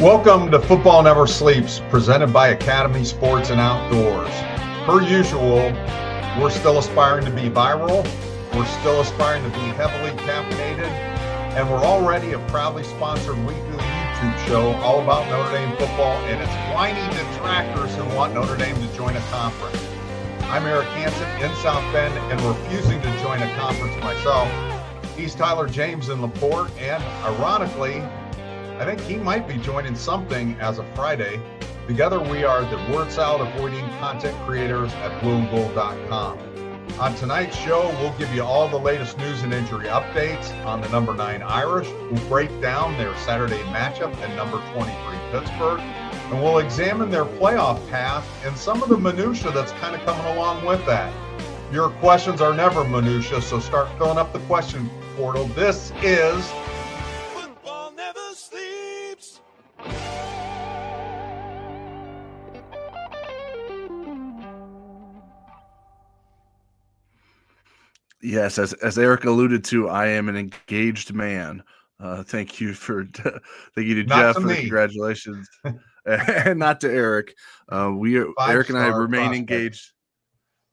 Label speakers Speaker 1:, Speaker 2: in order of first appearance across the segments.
Speaker 1: Welcome to Football Never Sleeps, presented by Academy Sports and Outdoors. Per usual, we're still aspiring to be viral, we're still aspiring to be heavily caffeinated, and we're already a proudly sponsored weekly YouTube show all about Notre Dame football and its whiny detractors who want Notre Dame to join a conference. I'm Eric Hansen in South Bend and refusing to join a conference myself. He's Tyler James in LaPorte, and ironically, I think he might be joining something as of Friday. Together we are the word salad avoiding content creators at blowout.com. On tonight's show, we'll give you all the latest news and injury updates on the number 9 Irish. We'll break down their Saturday matchup and number 23 Pittsburgh. And we'll examine their playoff path and some of the minutia that's kind of coming along with that. Your questions are never minutia, so start filling up the question portal. This is Football Never Sleeps.
Speaker 2: Yes, as Eric alluded to, I am an engaged man. Thank you to Jeff for the congratulations, and not to Eric. Eric and I remain engaged.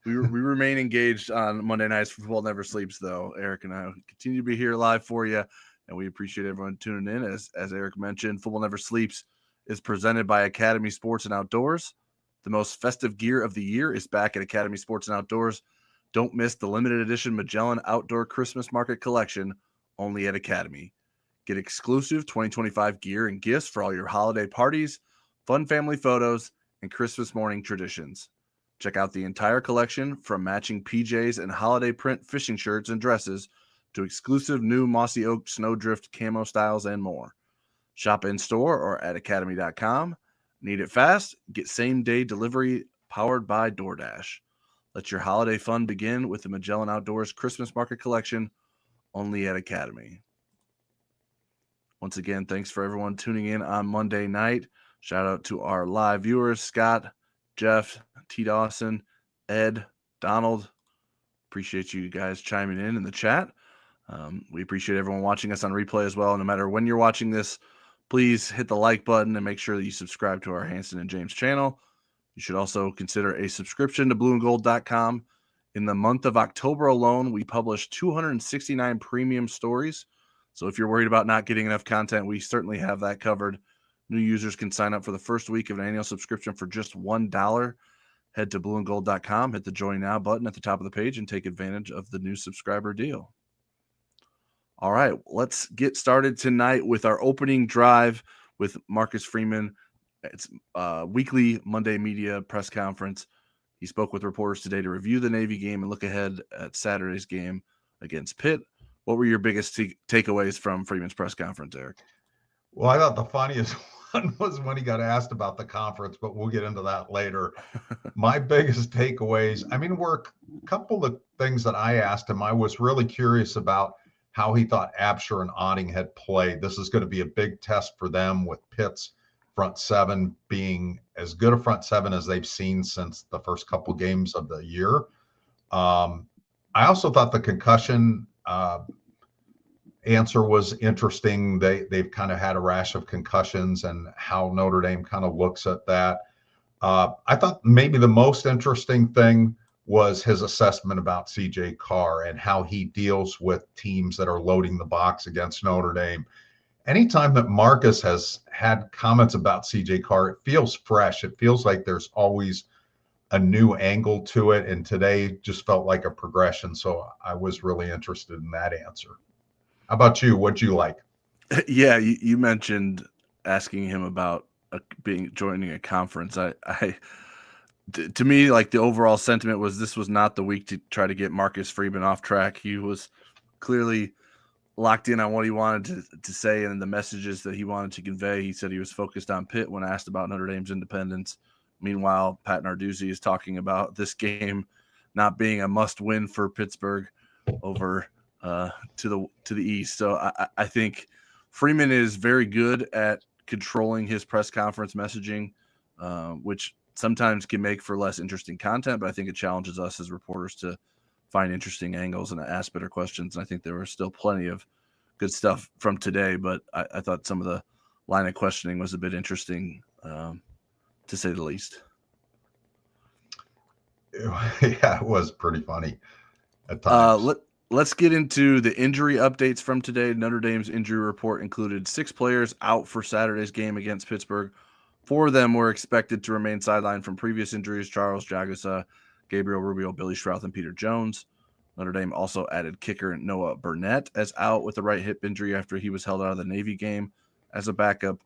Speaker 2: We remain engaged on Monday nights. Football Never Sleeps, though. Eric and I continue to be here live for you, and we appreciate everyone tuning in. As Eric mentioned, Football Never Sleeps is presented by Academy Sports and Outdoors. The most festive gear of the year is back at Academy Sports and Outdoors. Don't miss the limited edition Magellan Outdoor Christmas Market Collection, only at Academy. Get exclusive 2025 gear and gifts for all your holiday parties, fun family photos, and Christmas morning traditions. Check out the entire collection from matching PJs and holiday print fishing shirts and dresses to exclusive new Mossy Oak Snowdrift camo styles and more. Shop in-store or at academy.com. Need it fast? Get same-day delivery powered by DoorDash. Let your holiday fun begin with the Magellan Outdoors Christmas Market Collection, only at Academy. Once again, thanks for everyone tuning in on Monday night. Shout out to our live viewers, Scott, Jeff, T. Dawson, Ed, Donald. Appreciate you guys chiming in the chat. We appreciate everyone watching us on replay as well. No matter when you're watching this, please hit the like button and make sure that you subscribe to our Hansen and James channel. You should also consider a subscription to blueandgold.com. In the month of October alone, we published 269 premium stories. So if you're worried about not getting enough content, we certainly have that covered. New users can sign up for the first week of an annual subscription for just $1. Head to blueandgold.com, hit the Join Now button at the top of the page, and take advantage of the new subscriber deal. All right, let's get started tonight with our opening drive with Marcus Freeman. It's weekly Monday media press conference. He spoke with reporters today to review the Navy game and look ahead at Saturday's game against Pitt. What were your biggest takeaways from Freeman's press conference, Eric?
Speaker 1: Well, I thought the funniest one was when he got asked about the conference, but we'll get into that later. My biggest takeaways, were a couple of things that I asked him. I was really curious about how he thought Absher and Otting had played. This is going to be a big test for them with Pitt's front seven being as good a front seven as they've seen since the first couple games of the year. I also thought the concussion answer was interesting. They've kind of had a rash of concussions and how Notre Dame kind of looks at that. I thought maybe the most interesting thing was his assessment about CJ Carr and how he deals with teams that are loading the box against Notre Dame. Anytime that Marcus has had comments about CJ Carr, it feels fresh. It feels like there's always a new angle to it. And today just felt like a progression. So I was really interested in that answer. How about you? What'd you like?
Speaker 2: Yeah, you mentioned asking him about joining a conference. To me, like the overall sentiment was this was not the week to try to get Marcus Freeman off track. He was clearly locked in on what he wanted to say and the messages that he wanted to convey. He said he was focused on Pitt when asked about Notre Dame's independence. Meanwhile, Pat Narduzzi is talking about this game not being a must-win for Pittsburgh over to the east. So I think Freeman is very good at controlling his press conference messaging, which sometimes can make for less interesting content, but I think it challenges us as reporters to find interesting angles and ask better questions. And I think there was still plenty of good stuff from today, but I thought some of the line of questioning was a bit interesting, to say the least.
Speaker 1: Yeah, it was pretty funny at times.
Speaker 2: Let's get into the injury updates from today. Notre Dame's injury report included 6 players out for Saturday's game against Pittsburgh. 4 of them were expected to remain sidelined from previous injuries: Charles Jagusa, Gabriel Rubio, Billy Strouth, and Peter Jones. Notre Dame also added kicker Noah Burnett as out with a right hip injury after he was held out of the Navy game as a backup.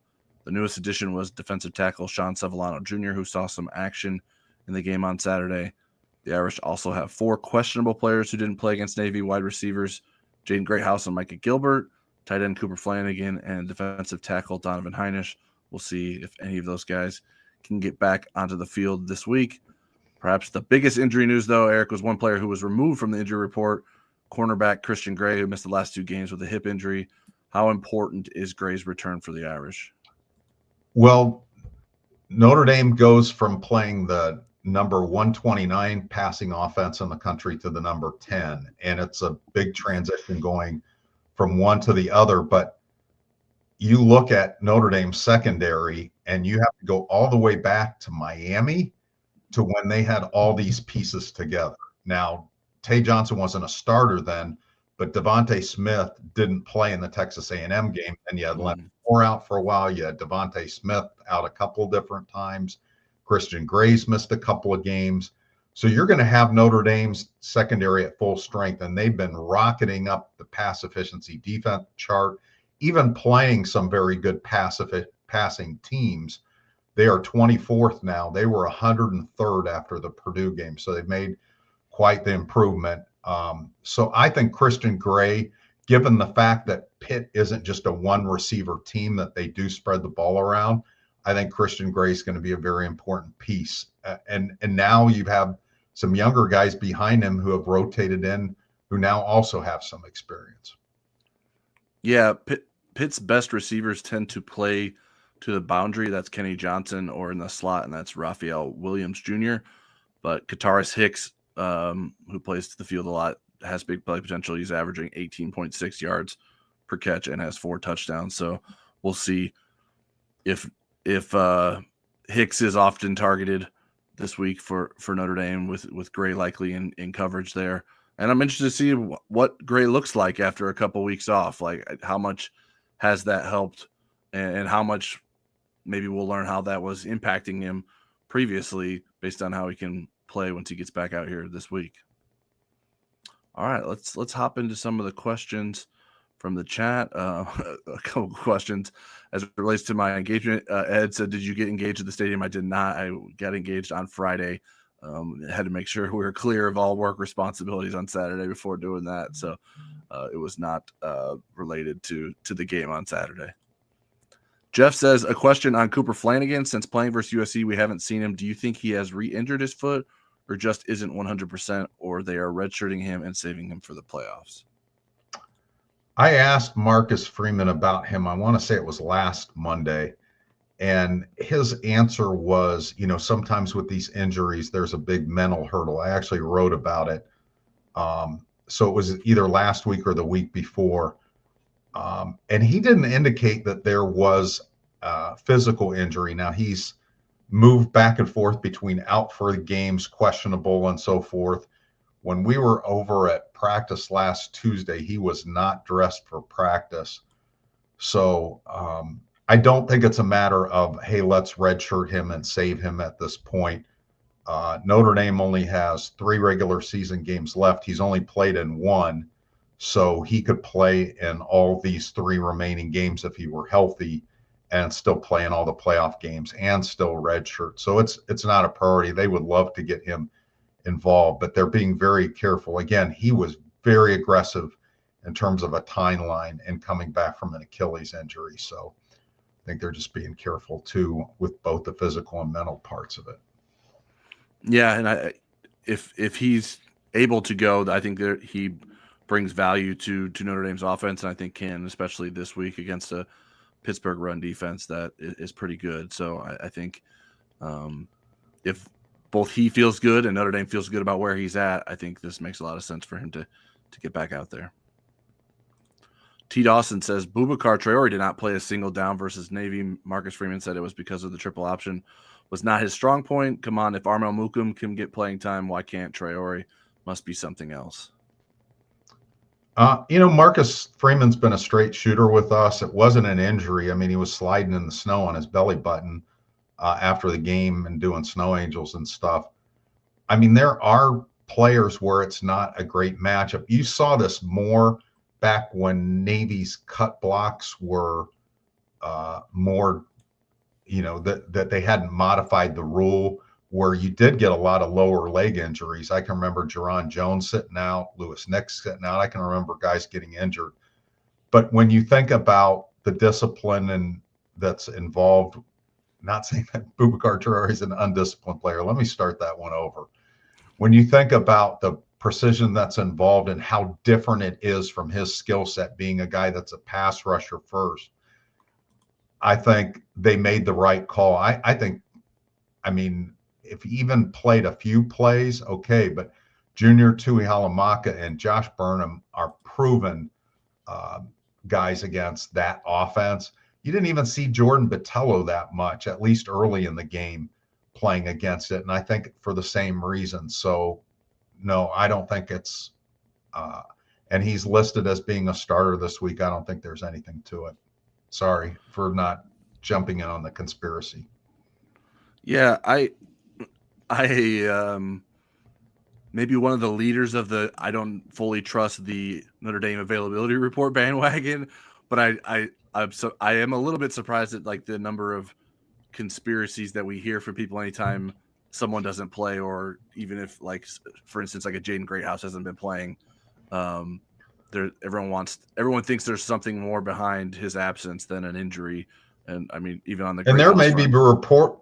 Speaker 2: The newest addition was defensive tackle Sean Sevillano Jr., who saw some action in the game on Saturday. The Irish also have 4 questionable players who didn't play against Navy: wide receivers Jaden Greathouse and Micah Gilbert, tight end Cooper Flanagan, and defensive tackle Donovan Heinisch. We'll see if any of those guys can get back onto the field this week. Perhaps the biggest injury news, though, Eric, was one player who was removed from the injury report, cornerback Christian Gray, who missed the last 2 games with a hip injury. How important is Gray's return for the Irish?
Speaker 1: Well, Notre Dame goes from playing the number 129 passing offense in the country to the number 10. And it's a big transition going from one to the other. But you look at Notre Dame's secondary and you have to go all the way back to Miami to when they had all these pieces together. Now, Tay Johnson wasn't a starter then, but Devontae Smith didn't play in the Texas A&M game. And you had Leonard Moore out for a while. You had Devontae Smith out a couple different times. Christian Gray's missed a couple of games. So you're going to have Notre Dame's secondary at full strength, and they've been rocketing up the pass efficiency defense chart, even playing some very good passing teams. They are 24th now. They were 103rd after the Purdue game. So they've made quite the improvement. So I think Christian Gray, given the fact that Pitt isn't just a one receiver team, that they do spread the ball around, I think Christian Gray is going to be a very important piece. And now you have some younger guys behind him who have rotated in, who now also have some experience.
Speaker 2: Yeah, Pitt's best receivers tend to play to the boundary. That's Kenny Johnson, or in the slot, and that's Raphael Williams Jr. But Kataris Hicks, who plays to the field a lot, has big play potential. He's averaging 18.6 yards per catch and has 4 touchdowns. So we'll see if Hicks is often targeted this week for Notre Dame, with Gray likely in coverage there. And I'm interested to see what Gray looks like after a couple weeks off. Like, how much has that helped, and how much maybe we'll learn how that was impacting him previously based on how he can play once he gets back out here this week. All right, let's hop into some of the questions from the chat. A couple of questions as it relates to my engagement. Ed said, "Did you get engaged at the stadium?" I did not. I got engaged on Friday. Had to make sure we were clear of all work responsibilities on Saturday before doing that. So it was not related to the game on Saturday. Jeff says, "A question on Cooper Flanagan. Since playing versus USC, we haven't seen him. Do you think he has re-injured his foot, or just isn't 100%, or they are redshirting him and saving him for the playoffs?"
Speaker 1: I asked Marcus Freeman about him. I want to say it was last Monday. And his answer was, sometimes with these injuries, there's a big mental hurdle. I actually wrote about it. So it was either last week or the week before. And he didn't indicate that there was a physical injury. Now, he's moved back and forth between out for the games, questionable, and so forth. When we were over at practice last Tuesday, he was not dressed for practice. So I don't think it's a matter of, hey, let's redshirt him and save him at this point. Notre Dame only has 3 regular season games left. He's only played in 1. So he could play in all these 3 remaining games if he were healthy, and still play in all the playoff games and still redshirt. So it's not a priority. They would love to get him involved, but they're being very careful. Again, he was very aggressive in terms of a timeline and coming back from an Achilles injury. So I think they're just being careful too with both the physical and mental parts of it.
Speaker 2: Yeah, and if he's able to go, I think that he brings value to Notre Dame's offense, and I think can, especially this week against a Pittsburgh run defense that is pretty good. So I think if both he feels good and Notre Dame feels good about where he's at, I think this makes a lot of sense for him to get back out there. T. Dawson says Boubacar Traore did not play a single down versus Navy. Marcus Freeman said it was because of the triple option was not his strong point. Come on, if Armel Mukum can get playing time, why can't Traore? Must be something else.
Speaker 1: Marcus Freeman's been a straight shooter with us. It wasn't an injury. I mean, he was sliding in the snow on his belly button after the game and doing snow angels and stuff. I mean, there are players where it's not a great matchup. You saw this more back when Navy's cut blocks were more, that they hadn't modified the rule, where you did get a lot of lower leg injuries. I can remember Jerron Jones sitting out, Lewis Nix sitting out. I can remember guys getting injured. But when you think about the discipline that's involved, not saying that Boubacar Traore is an undisciplined player. Let me start that one over. When you think about the precision that's involved and how different it is from his skill set, being a guy that's a pass rusher first, I think they made the right call. I mean, if he even played a few plays, okay, but Junior Tuihalamaka and Josh Burnham are proven guys against that offense. You didn't even see Jordan Botello that much, at least early in the game, playing against it, and I think for the same reason. So no, I don't think it's and he's listed as being a starter this week. I don't think there's anything to it. Sorry for not jumping in on the conspiracy.
Speaker 2: Yeah, I maybe one of the leaders of the I don't fully trust the Notre Dame availability report bandwagon, but I am a little bit surprised at like the number of conspiracies that we hear from people anytime someone doesn't play, or even if, like, for instance, like a Jaden Greathouse hasn't been playing. Everyone thinks there's something more behind his absence than an injury. And I mean, even on the
Speaker 1: and there may be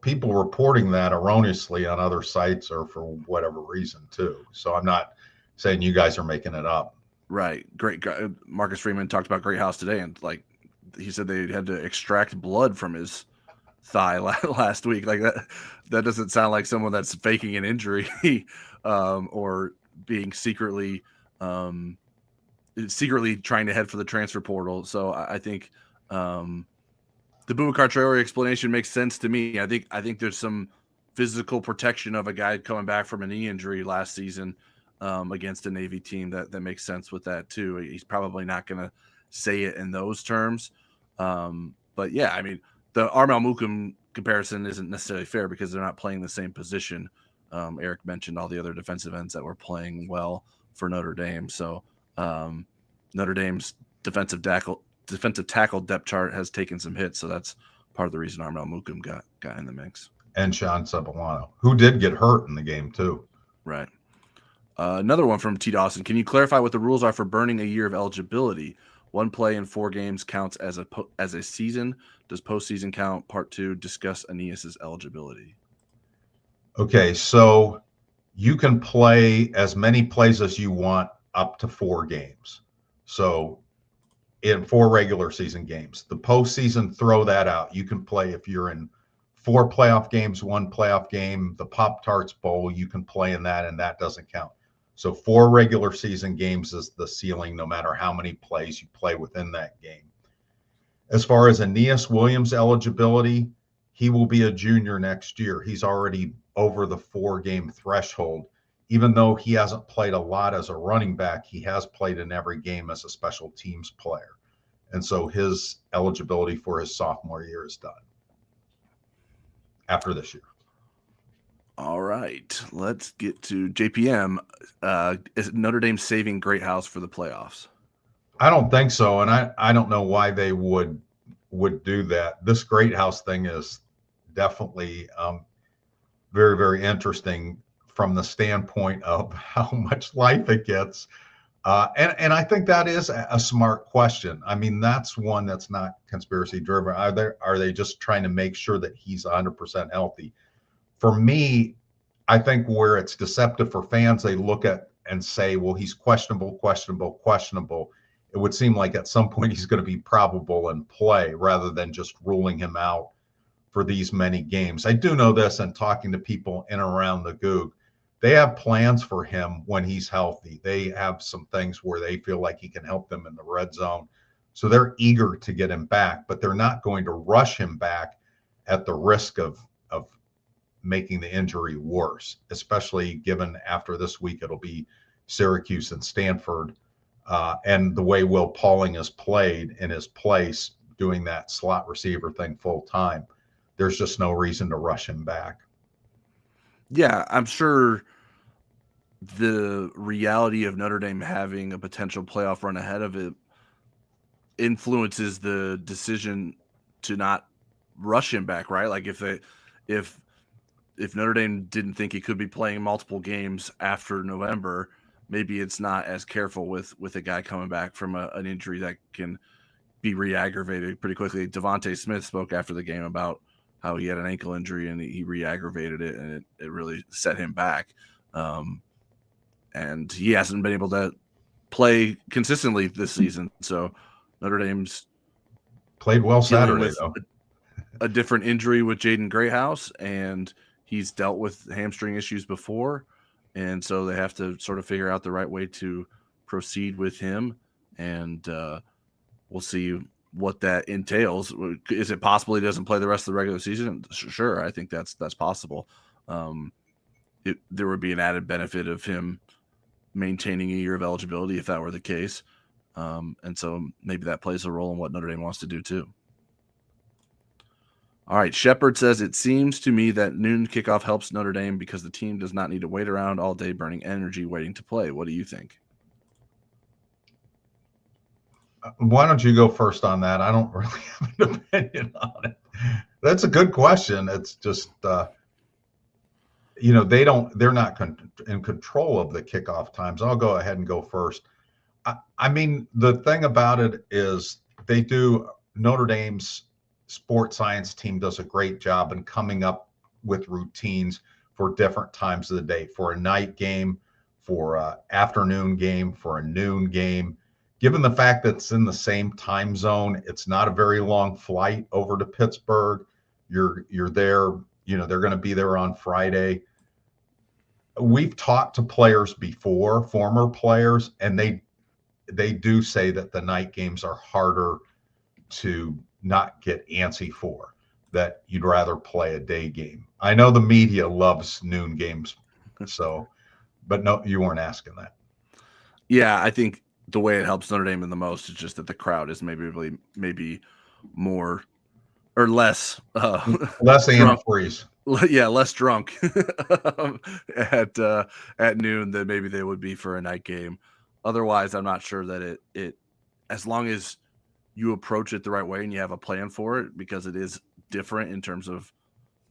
Speaker 1: people reporting that erroneously on other sites or for whatever reason too. So I'm not saying you guys are making it up.
Speaker 2: Right. Great. Marcus Freeman talked about Greathouse today, and like he said they had to extract blood from his thigh last week. Like that doesn't sound like someone that's faking an injury or being secretly trying to head for the transfer portal. So I think the Boubacar Traore explanation makes sense to me. I think there's some physical protection of a guy coming back from a knee injury last season against a Navy team that makes sense with that too. He's probably not going to say it in those terms. But yeah, I mean, the Armel Mukum comparison isn't necessarily fair because they're not playing the same position. Eric mentioned all the other defensive ends that were playing well for Notre Dame. So Notre Dame's defensive tackle depth chart has taken some hits. So that's part of the reason Armel Mukum got in the mix.
Speaker 1: And Sean Cebolano, who did get hurt in the game too.
Speaker 2: Right. Another one from T. Dawson. Can you clarify what the rules are for burning a year of eligibility? 1 play in 4 games counts as a season. Does postseason count? Part 2, discuss Aeneas's eligibility.
Speaker 1: Okay, so you can play as many plays as you want up to 4 games. So in 4 regular season games, the postseason, throw that out. You can play if you're in 4 playoff games, 1 playoff game, the Pop-Tarts Bowl, you can play in that, and that doesn't count. So 4 regular season games is the ceiling, no matter how many plays you play within that game. As far as Aeneas Williams' eligibility, he will be a junior next year. He's already over the 4-game threshold. Even though he hasn't played a lot as a running back, he has played in every game as a special teams player. And so his eligibility for his sophomore year is done after this year.
Speaker 2: All right, let's get to JPM. Is Notre Dame saving Greathouse for the playoffs?
Speaker 1: I don't think so, and I don't know why they would do that. This Greathouse thing is definitely very, very interesting from the standpoint of how much life it gets. And I think that is a smart question. I mean, that's one that's not conspiracy driven. Are they just trying to make sure that he's 100% healthy? For me, I think where it's deceptive for fans, they look at and say, well, he's questionable. It would seem like at some point he's going to be probable and play rather than just ruling him out for these many games. I do know this, and talking to people in and around the Goog, they have plans for him when he's healthy. They have some things where they feel like he can help them in the red zone. So they're eager to get him back, but they're not going to rush him back at the risk of making the injury worse, especially given after this week it'll be Syracuse and Stanford, and the way Will Pauling has played in his place doing that slot receiver thing full time. There's just no reason to rush him back.
Speaker 2: Yeah, I'm sure the reality of Notre Dame having a potential playoff run ahead of it influences the decision to not rush him back, right? Like if Notre Dame didn't think he could be playing multiple games after November, maybe it's not as careful with a guy coming back from an injury that can be re-aggravated pretty quickly. Devontae Smith spoke after the game about how he had an ankle injury and he re-aggravated it, and it really set him back. And he hasn't been able to play consistently this season. So Notre Dame's
Speaker 1: played well Saturday, though.
Speaker 2: A different injury with Jaden Greathouse, and he's dealt with hamstring issues before. And so they have to sort of figure out the right way to proceed with him. And we'll see what that entails. Is it possible he doesn't play the rest of the regular season? Sure. I think that's possible. There would be an added benefit of him maintaining a year of eligibility if that were the case. And so maybe that plays a role in what Notre Dame wants to do too. All right. Shepard says, it seems to me that noon kickoff helps Notre Dame because the team does not need to wait around all day burning energy waiting to play. What do you think?
Speaker 1: Why don't you go first on that? I don't really have an opinion on it. That's a good question. It's just, they're not in control of the kickoff times. I'll go ahead and go first. I mean, the thing about it is Notre Dame's sports science team does a great job in coming up with routines for different times of the day, for a night game, for an afternoon game, for a noon game. Given the fact that it's in the same time zone, it's not a very long flight over to Pittsburgh. You're there, they're going to be there on Friday. We've talked to players before, former players, and they do say that the night games are harder to not get antsy for, that you'd rather play a day game. I know the media loves noon games, but no, you weren't asking that.
Speaker 2: Yeah, I think the way it helps Notre Dame in the most is just that the crowd is maybe more or less
Speaker 1: antifreeze.
Speaker 2: Yeah, less drunk at noon than maybe they would be for a night game. Otherwise, I'm not sure that it as long as you approach it the right way and you have a plan for it, because it is different in terms of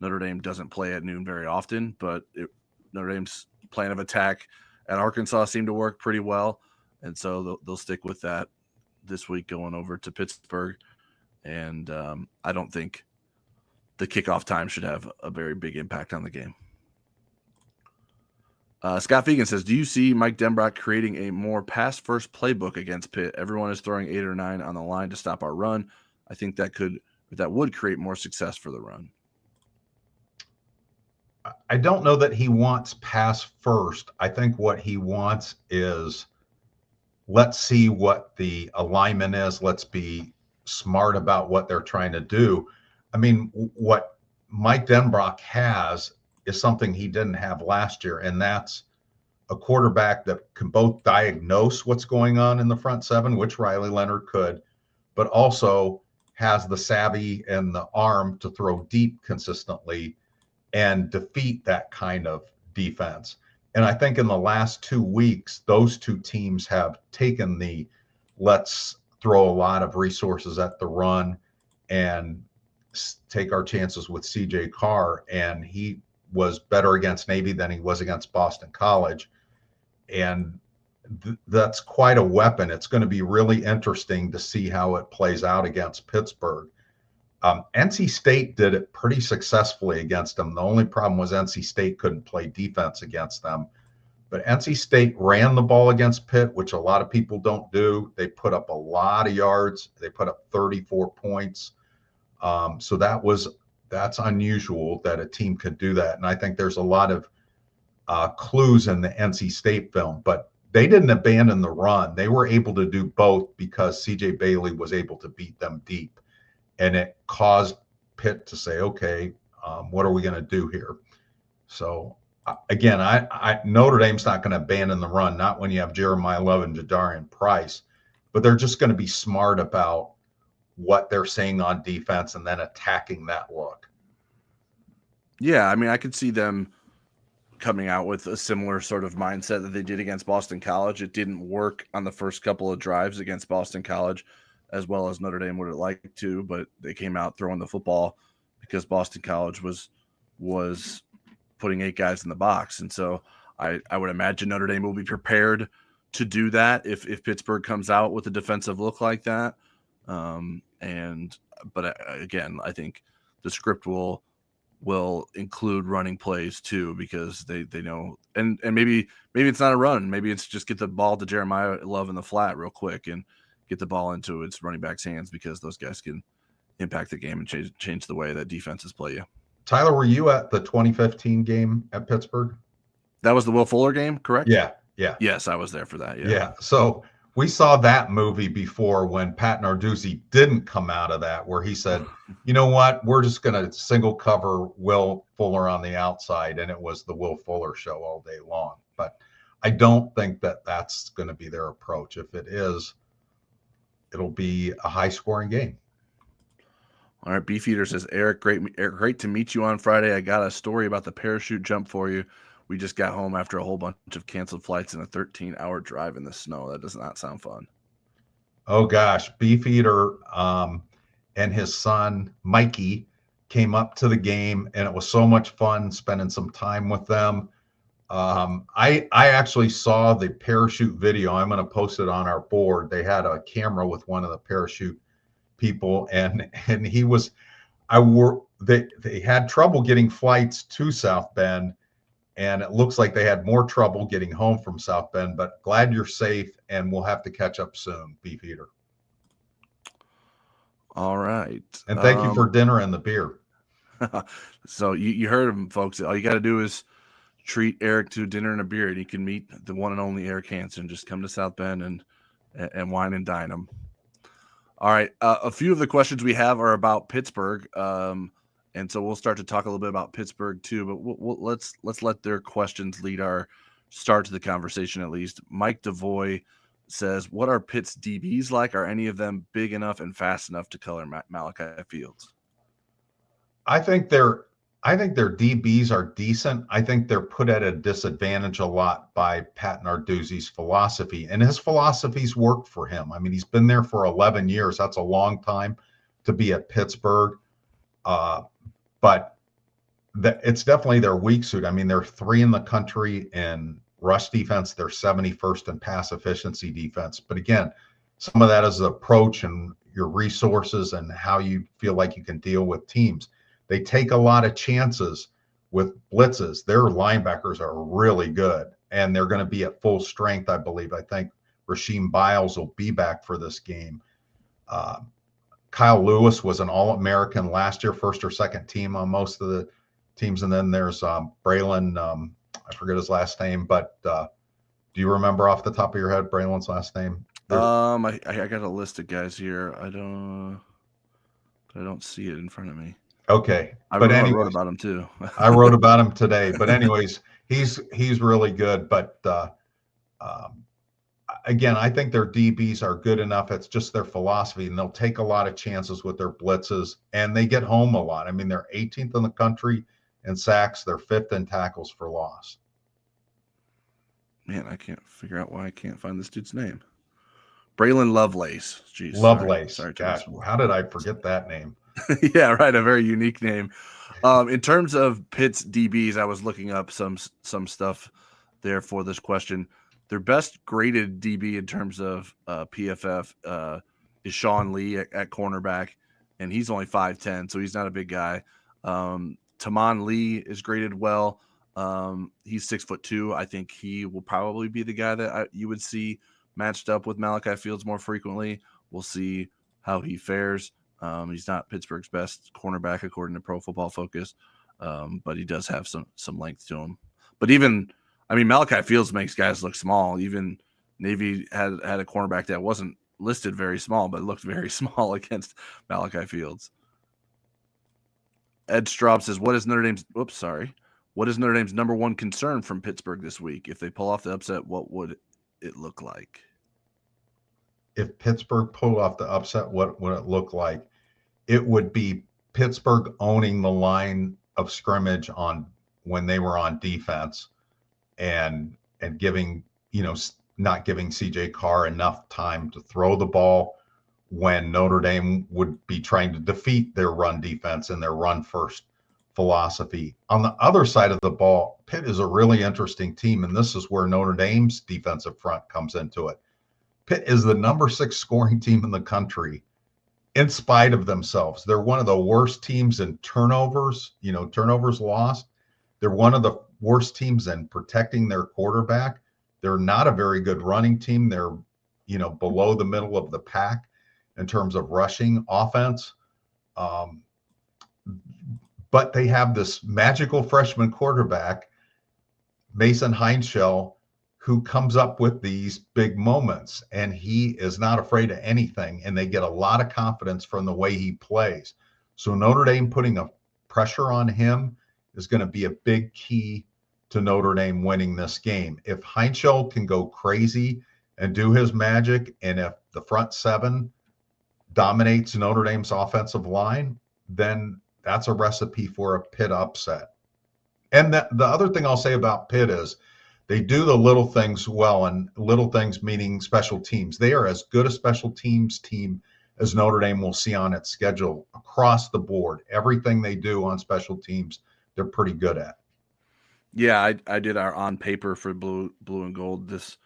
Speaker 2: Notre Dame doesn't play at noon very often, but Notre Dame's plan of attack at Arkansas seemed to work pretty well. And so they'll stick with that this week going over to Pittsburgh. And I don't think the kickoff time should have a very big impact on the game. Scott Fegan says, do you see Mike Denbrock creating a more pass-first playbook against Pitt? Everyone is throwing 8 or 9 on the line to stop our run. I think that would create more success for the run.
Speaker 1: I don't know that he wants pass first. I think what he wants is, let's see what the alignment is. Let's be smart about what they're trying to do. I mean, what Mike Denbrock has is something he didn't have last year, and that's a quarterback that can both diagnose what's going on in the front seven, which Riley Leonard could, but also has the savvy and the arm to throw deep consistently and defeat that kind of defense. And I think in the last 2 weeks, those two teams have taken let's throw a lot of resources at the run and take our chances with CJ Carr. And he was better against Navy than he was against Boston College. And that's quite a weapon. It's going to be really interesting to see how it plays out against Pittsburgh. NC State did it pretty successfully against them. The only problem was NC State couldn't play defense against them. But NC State ran the ball against Pitt, which a lot of people don't do. They put up a lot of yards. They put up 34 points. So that's unusual that a team could do that. And I think there's a lot of clues in the NC State film. But they didn't abandon the run. They were able to do both because C.J. Bailey was able to beat them deep. And it caused Pitt to say, okay, what are we going to do here? So, again, Notre Dame's not going to abandon the run, not when you have Jeremiah Love and Jadarian Price, but they're just going to be smart about what they're saying on defense and then attacking that look.
Speaker 2: Yeah, I mean, I could see them coming out with a similar sort of mindset that they did against Boston College. It didn't work on the first couple of drives against Boston College as well as Notre Dame would have liked to, but they came out throwing the football because Boston College was putting 8 guys in the box. And so I would imagine Notre Dame will be prepared to do that if Pittsburgh comes out with a defensive look like that. But again, I think the script will include running plays too, because they know, and maybe it's not a run. Maybe it's just get the ball to Jeremiah Love in the flat real quick and get the ball into its running back's hands, because those guys can impact the game and change the way that defenses play you.
Speaker 1: Tyler, were you at the 2015 game at Pittsburgh?
Speaker 2: That was the Will Fuller game, correct?
Speaker 1: Yeah.
Speaker 2: Yes, I was there for that.
Speaker 1: Yeah. So we saw that movie before when Pat Narduzzi didn't come out of that, where he said, you know what, we're just going to single cover Will Fuller on the outside. And it was the Will Fuller show all day long. But I don't think that that's going to be their approach. If it is, it'll be a high scoring game.
Speaker 2: All right. Beefeater says, Eric, great to meet you on Friday. I got a story about the parachute jump for you. We just got home after a whole bunch of canceled flights and a 13-hour drive in the snow. That does not sound fun.
Speaker 1: Oh, gosh. Beefeater and his son, Mikey, came up to the game, and it was so much fun spending some time with them. I actually saw the parachute video. I'm going to post it on our board. They had a camera with one of the parachute people, and he was they had trouble getting flights to South Bend. And it looks like they had more trouble getting home from South Bend, but glad you're safe, and we'll have to catch up soon, Beefeater.
Speaker 2: All right.
Speaker 1: And thank you for dinner and the beer.
Speaker 2: So you heard him, folks. All you got to do is treat Eric to dinner and a beer, and you can meet the one and only Eric Hansen. Just come to South Bend and wine and dine him. All right. A few of the questions we have are about Pittsburgh. And so we'll start to talk a little bit about Pittsburgh too, but let's let their questions lead our start to the conversation at least. Mike DeVoy says, what are Pitt's DBs like? Are any of them big enough and fast enough to color Malachi Fields?
Speaker 1: I think their DBs are decent. I think they're put at a disadvantage a lot by Pat Narduzzi's philosophy, and his philosophy's worked for him. I mean, he's been there for 11 years. That's a long time to be at Pittsburgh. But it's definitely their weak suit. I mean, they're 3 in the country in rush defense. They're 71st in pass efficiency defense. But again, some of that is the approach and your resources and how you feel like you can deal with teams. They take a lot of chances with blitzes. Their linebackers are really good, and they're going to be at full strength, I believe. I think Rasheem Biles will be back for this game. Kyle Lewis was an All-American last year, first or second team on most of the teams. And then there's Braylon, I forget his last name, but do you remember off the top of your head Braylon's last name?
Speaker 2: I got a list of guys here. I don't see it in front of me.
Speaker 1: Okay.
Speaker 2: I wrote about him too.
Speaker 1: I wrote about him today. But anyways, he's really good. But again, I think their DBs are good enough. It's just their philosophy, and they'll take a lot of chances with their blitzes, and they get home a lot. I mean, they're 18th in the country in sacks. They're 5th in tackles for loss.
Speaker 2: Man, I can't figure out why I can't find this dude's name. Braylon Lovelace. Jeez,
Speaker 1: Lovelace.
Speaker 2: Sorry,
Speaker 1: gosh, how did I forget that name?
Speaker 2: Yeah, right. A very unique name. In terms of Pitt's DBs, I was looking up some stuff there for this question. Their best graded DB in terms of PFF is Sean Lee at cornerback, and he's only 5'10", so he's not a big guy. Tamon Lee is graded well. He's 6'2". I think he will probably be the guy that you would see matched up with Malachi Fields more frequently. We'll see how he fares. He's not Pittsburgh's best cornerback according to Pro Football Focus, but he does have some length to him. But even I mean, Malachi Fields makes guys look small. Even Navy had a cornerback that wasn't listed very small, but looked very small against Malachi Fields. Ed Straub says, what is Notre Dame's number one concern from Pittsburgh this week? If they pull off the upset, what would it look like?
Speaker 1: If Pittsburgh pulled off the upset, what would it look like? It would be Pittsburgh owning the line of scrimmage on when they were on defense and giving, not giving CJ Carr enough time to throw the ball when Notre Dame would be trying to defeat their run defense and their run first philosophy. On the other side of the ball, Pitt is a really interesting team, and this is where Notre Dame's defensive front comes into it. Pitt is the number 6 scoring team in the country in spite of themselves. They're one of the worst teams in turnovers, turnovers lost. They're one of the worst teams in protecting their quarterback. They're not a very good running team. They're, below the middle of the pack in terms of rushing offense. But they have this magical freshman quarterback, Mason Heinschel, who comes up with these big moments, and he is not afraid of anything, and they get a lot of confidence from the way he plays. So Notre Dame putting a pressure on him is going to be a big key to Notre Dame winning this game. If Heinschel can go crazy and do his magic, and if the front 7 dominates Notre Dame's offensive line, then that's a recipe for a Pitt upset. And the other thing I'll say about Pitt is they do the little things well, and little things meaning special teams. They are as good a special teams team as Notre Dame will see on its schedule across the board. Everything they do on special teams, they're pretty good at.
Speaker 2: Yeah, I did our on paper for Blue and Gold this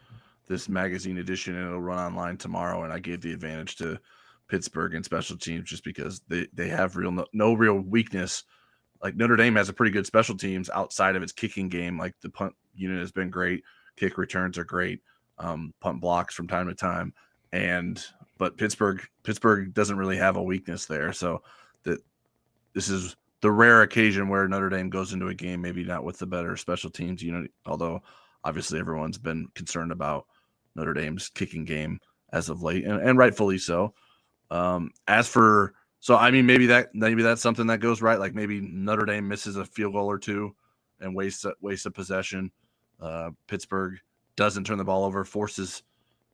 Speaker 2: magazine edition, and it'll run online tomorrow. And I gave the advantage to Pittsburgh and special teams just because they have no real weakness. Like Notre Dame has a pretty good special teams outside of its kicking game. Like the punt unit has been great, kick returns are great, punt blocks from time to time, but Pittsburgh doesn't really have a weakness there. So this is the rare occasion where Notre Dame goes into a game maybe not with the better special teams unit, although obviously everyone's been concerned about Notre Dame's kicking game as of late, and rightfully so. Maybe that's something that goes right. Like maybe Notre Dame misses a field goal or two and wastes a possession. Pittsburgh doesn't turn the ball over, forces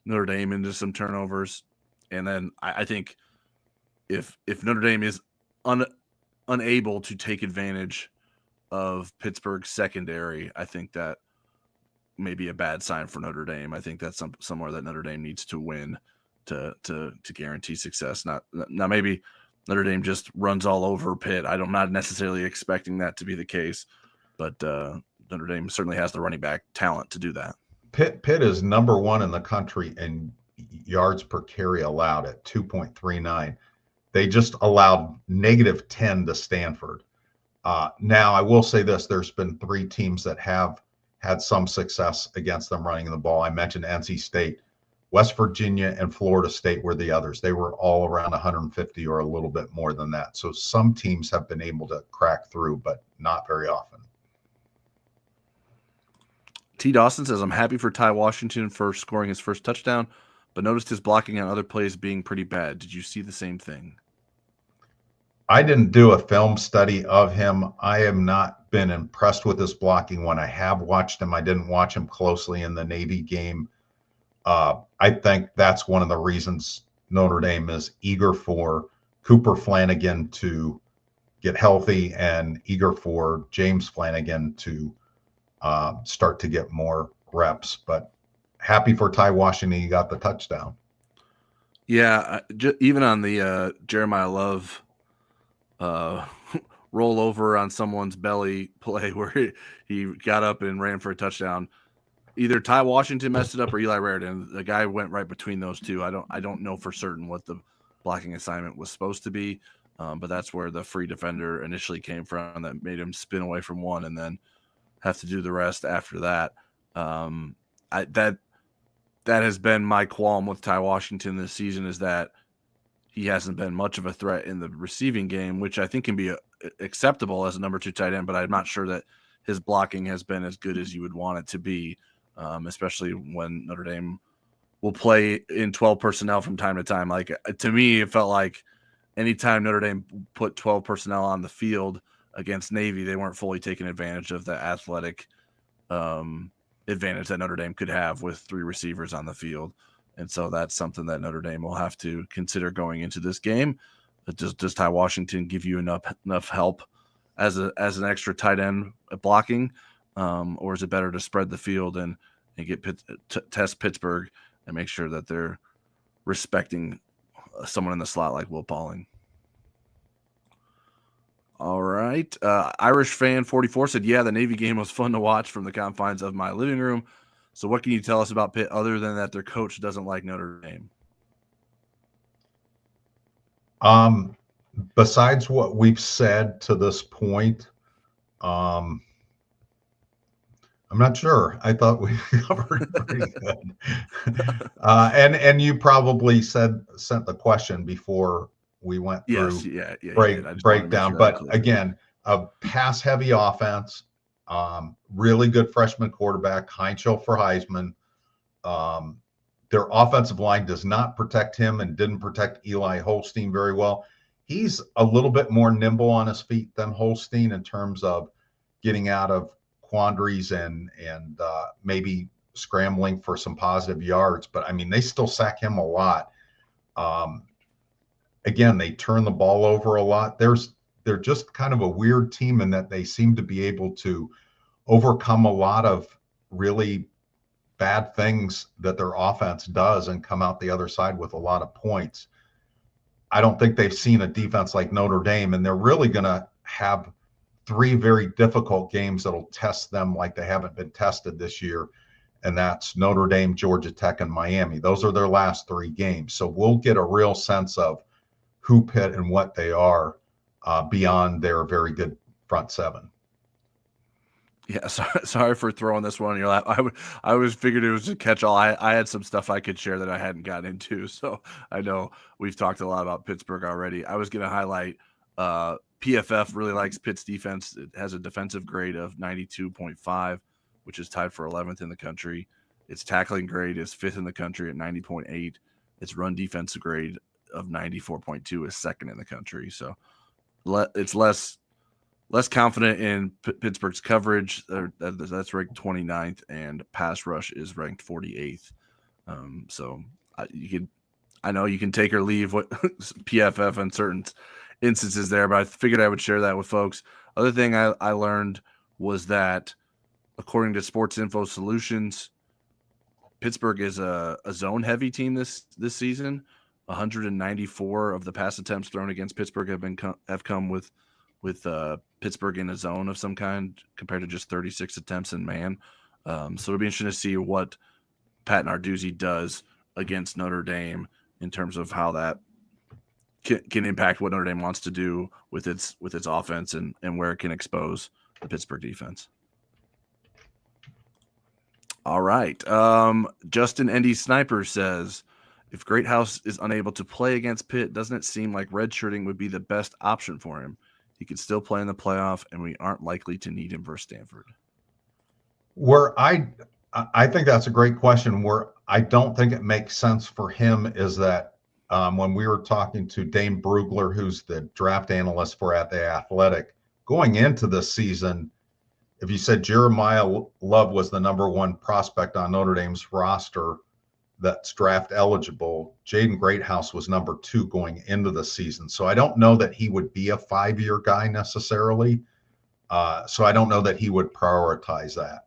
Speaker 2: Notre Dame into some turnovers. And then I think if Notre Dame is unable to take advantage of Pittsburgh's secondary, I think that may be a bad sign for Notre Dame. I think that's somewhere that Notre Dame needs to win to guarantee success. Now maybe Notre Dame just runs all over Pitt. I'm not necessarily expecting that to be the case, but Notre Dame certainly has the running back talent to do that.
Speaker 1: Pitt is number 1 in the country in yards per carry allowed at 2.39. They just allowed -10 to Stanford. Now, I will say this. There's been 3 teams that have had some success against them running the ball. I mentioned NC State. West Virginia and Florida State were the others. They were all around 150 or a little bit more than that. So some teams have been able to crack through, but not very often.
Speaker 2: T. Dawson says, I'm happy for Ty Washington for scoring his first touchdown, but noticed his blocking on other plays being pretty bad. Did you see the same thing?
Speaker 1: I didn't do a film study of him. I have not been impressed with his blocking when I have watched him. I didn't watch him closely in the Navy game. I think that's one of the reasons Notre Dame is eager for Cooper Flanagan to get healthy and eager for James Flanagan to start to get more reps. But happy for Ty Washington, he got the touchdown.
Speaker 2: Yeah, even on the Jeremiah Love roll over on someone's belly play where he got up and ran for a touchdown. Either Ty Washington messed it up or Eli Raritan. The guy went right between those two. I don't know for certain what the blocking assignment was supposed to be, but that's where the free defender initially came from that made him spin away from one and then have to do the rest after that. That has been my qualm with Ty Washington this season, is that he hasn't been much of a threat in the receiving game, which I think can be acceptable as a number 2 tight end, but I'm not sure that his blocking has been as good as you would want it to be, especially when Notre Dame will play in 12 personnel from time to time. Like, to me, it felt like anytime Notre Dame put 12 personnel on the field against Navy, they weren't fully taking advantage of the athletic advantage that Notre Dame could have with 3 receivers on the field. And so that's something that Notre Dame will have to consider going into this game. But does Ty Washington give you enough help as an extra tight end blocking, or is it better to spread the field and get test Pittsburgh and make sure that they're respecting someone in the slot like Will Pauling? All right. Irish fan 44 said, yeah, the Navy game was fun to watch from the confines of my living room. So what can you tell us about Pitt other than that their coach doesn't like Notre Dame?
Speaker 1: Besides what we've said to this point, I'm not sure. I thought we covered pretty good. And you probably sent the question before we went through breakdown. But again, a pass-heavy offense, really good freshman quarterback, Heinzel for Heisman. Their offensive line does not protect him and didn't protect Eli Holstein very well. He's a little bit more nimble on his feet than Holstein in terms of getting out of quandaries and maybe scrambling for some positive yards. But, I mean, they still sack him a lot. Again, they turn the ball over a lot. They're just kind of a weird team in that they seem to be able to overcome a lot of really bad things that their offense does and come out the other side with a lot of points. I don't think they've seen a defense like Notre Dame, and they're really going to have 3 very difficult games that'll test them like they haven't been tested this year, and that's Notre Dame, Georgia Tech, and Miami. Those are their last 3 games. So we'll get a real sense of who Pitt and what they are beyond their very good front 7.
Speaker 2: Yeah, sorry for throwing this one on your lap. I was figured it was a catch-all. I had some stuff I could share that I hadn't gotten into, so I know we've talked a lot about Pittsburgh already. I was going to highlight PFF really likes Pitt's defense. It has a defensive grade of 92.5, which is tied for 11th in the country. Its tackling grade is 5th in the country at 90.8. Its run defense grade of 94.2 is 2nd in the country. So it's less confident in Pittsburgh's coverage. That's ranked 29th, and pass rush is ranked 48th. So I know you can take or leave what PFF in certain instances there, but I figured I would share that with folks. Other thing I learned was that according to Sports Info Solutions, Pittsburgh is a zone-heavy team this season. 194 of the pass attempts thrown against Pittsburgh have come with Pittsburgh in a zone of some kind compared to just 36 attempts in man. So it'll be interesting to see what Pat Narduzzi does against Notre Dame in terms of how that can impact what Notre Dame wants to do with its offense and where it can expose the Pittsburgh defense. All right. Justin Endy Sniper says, if Greathouse is unable to play against Pitt, doesn't it seem like redshirting would be the best option for him? He could still play in the playoff, and we aren't likely to need him versus Stanford.
Speaker 1: Where I think that's a great question. Where I don't think it makes sense for him is that when we were talking to Dane Brugler, who's the draft analyst for At The Athletic, going into this season, if you said Jeremiah Love was the number 1 prospect on Notre Dame's roster that's draft eligible, Jaden Greathouse was number 2 going into the season. So I don't know that he would be a 5-year guy necessarily. So I don't know that he would prioritize that.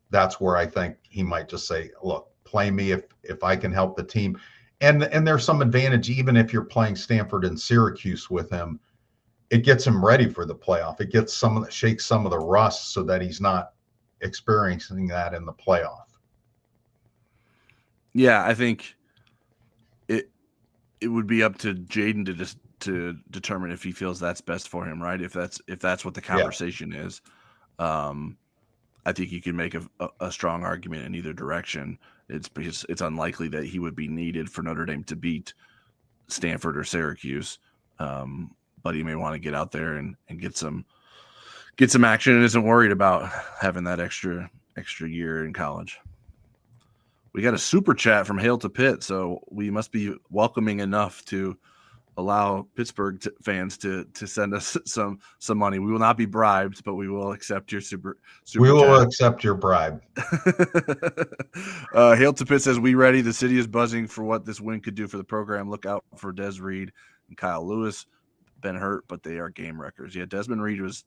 Speaker 1: That's where I think he might just say, look, play me if I can help the team. And there's some advantage, even if you're playing Stanford and Syracuse with him, it gets him ready for the playoff. It gets shakes some of the rust so that he's not experiencing that in the playoff.
Speaker 2: Yeah, I think it would be up to Jaden to determine if he feels that's best for him, right? If that's what the conversation is. I think you can make a strong argument in either direction. It's unlikely that he would be needed for Notre Dame to beat Stanford or Syracuse, but he may want to get out there and get some get some action and isn't worried about having that extra year in college. We got a super chat from Hail to Pitt, so we must be welcoming enough to allow Pittsburgh fans to send us some money. We will not be bribed, but we will accept your super
Speaker 1: we will
Speaker 2: chat.
Speaker 1: Accept your bribe.
Speaker 2: Hail to Pitt says, we ready. The city is buzzing for what this win could do for the program. Look out for Des Reed and Kyle Lewis. Been hurt, but they are game wreckers. Yeah, Desmond Reed was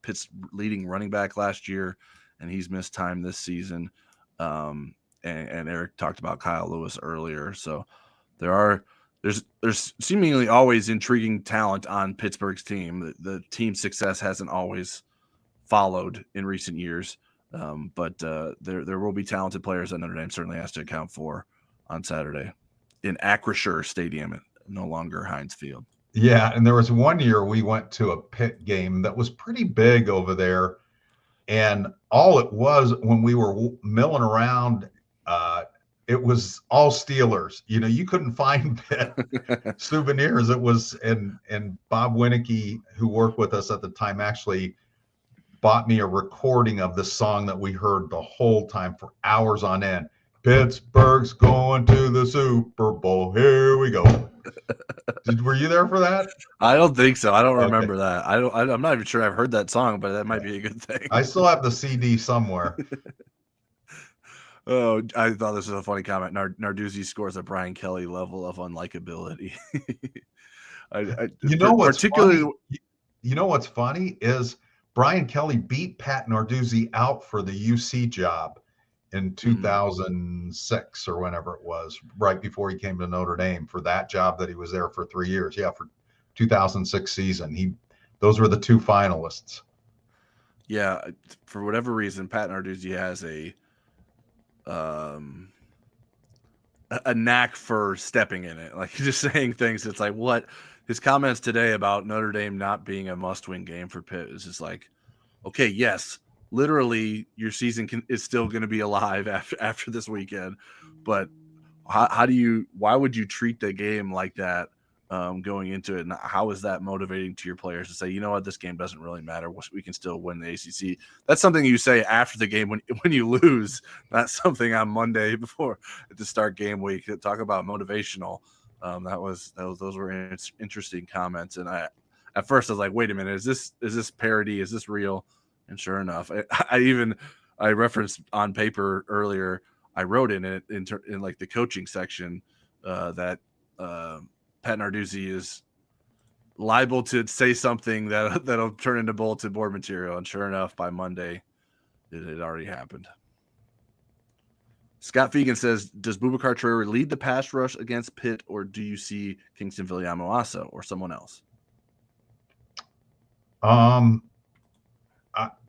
Speaker 2: Pitt's leading running back last year, and he's missed time this season. And Eric talked about Kyle Lewis earlier. So there's seemingly always intriguing talent on Pittsburgh's team. The team's success hasn't always followed in recent years, but there will be talented players that Notre Dame certainly has to account for on Saturday in Acrisure Stadium, no longer Heinz Field.
Speaker 1: Yeah, and there was one year we went to a Pitt game that was pretty big over there, and all it was when we were milling around, it was all Steelers. You couldn't find Pitt souvenirs. It was, and Bob Winicky, who worked with us at the time, actually bought me a recording of the song that we heard the whole time for hours on end. Pittsburgh's going to the Super Bowl. Here we go. Were you there for that?
Speaker 2: I don't think so. I don't remember that. I'm not even sure I've heard that song, but that might be a good thing.
Speaker 1: I still have the CD somewhere.
Speaker 2: Oh, I thought this was a funny comment. Narduzzi scores a Brian Kelly level of unlikability.
Speaker 1: What's funny is Brian Kelly beat Pat Narduzzi out for the UC job in 2006 or whenever it was, right before he came to Notre Dame for that job that he was there for 3 years. Yeah, for 2006 season. Those were the two finalists.
Speaker 2: Yeah, for whatever reason, Pat Narduzzi has a knack for stepping in it, like just saying things. It's like what his comments today about Notre Dame not being a must-win game for Pitt is just like, okay, yes, literally your season is still going to be alive after this weekend, but why would you treat the game like that going into it? And how is that motivating to your players to say, you know what, this game doesn't really matter, we can still win the ACC? That's something you say after the game when you lose, not something on Monday before to start game week. Talk about motivational. Those were interesting comments. And at first I was like, wait a minute, is this parody? Is this real? And sure enough, I referenced on paper earlier, I wrote in it in like the coaching section that Pat Narduzzi is liable to say something that'll turn into bulletin board material. And sure enough, by Monday, it had already happened. Scott Fegan says, does Boubacar Traore lead the pass rush against Pitt, or do you see Kingston Viliamu-Asa or someone else?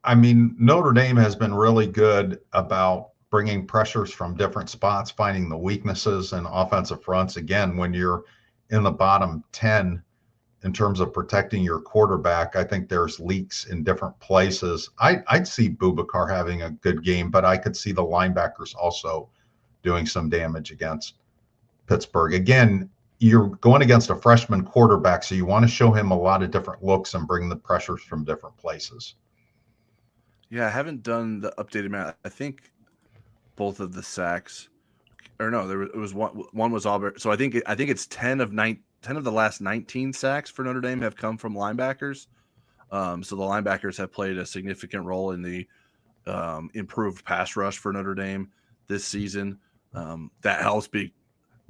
Speaker 1: I mean, Notre Dame has been really good about bringing pressures from different spots, finding the weaknesses in offensive fronts. Again, when you're in the bottom 10 in terms of protecting your quarterback, I think there's leaks in different places. I'd see Boubacar having a good game, but I could see the linebackers also doing some damage against Pittsburgh. Again, you're going against a freshman quarterback, so you want to show him a lot of different looks and bring the pressures from different places.
Speaker 2: Yeah, I haven't done the updated math. I think both of the sacks, or no, it was one was Auburn. So I think it's 10 of the last 19 sacks for Notre Dame have come from linebackers. So the linebackers have played a significant role in the improved pass rush for Notre Dame this season. That helps. The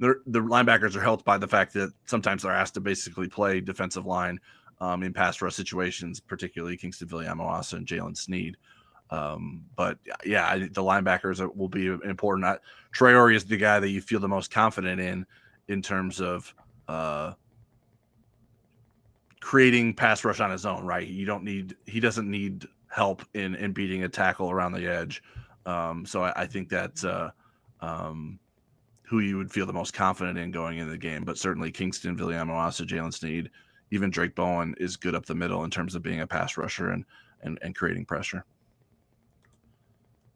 Speaker 2: linebackers are helped by the fact that sometimes they're asked to basically play defensive line in pass rush situations, particularly Kingston Viliamu-Asa and Jalen Sneed. But yeah, the linebackers will be important. Traore is the guy that you feel the most confident in terms of creating pass rush on his own, right? He doesn't need help in beating a tackle around the edge. So I think that's who you would feel the most confident in going into the game. But certainly Kingston Viliamu-Asa, Jalen Sneed, even Drake Bowen is good up the middle in terms of being a pass rusher and creating pressure.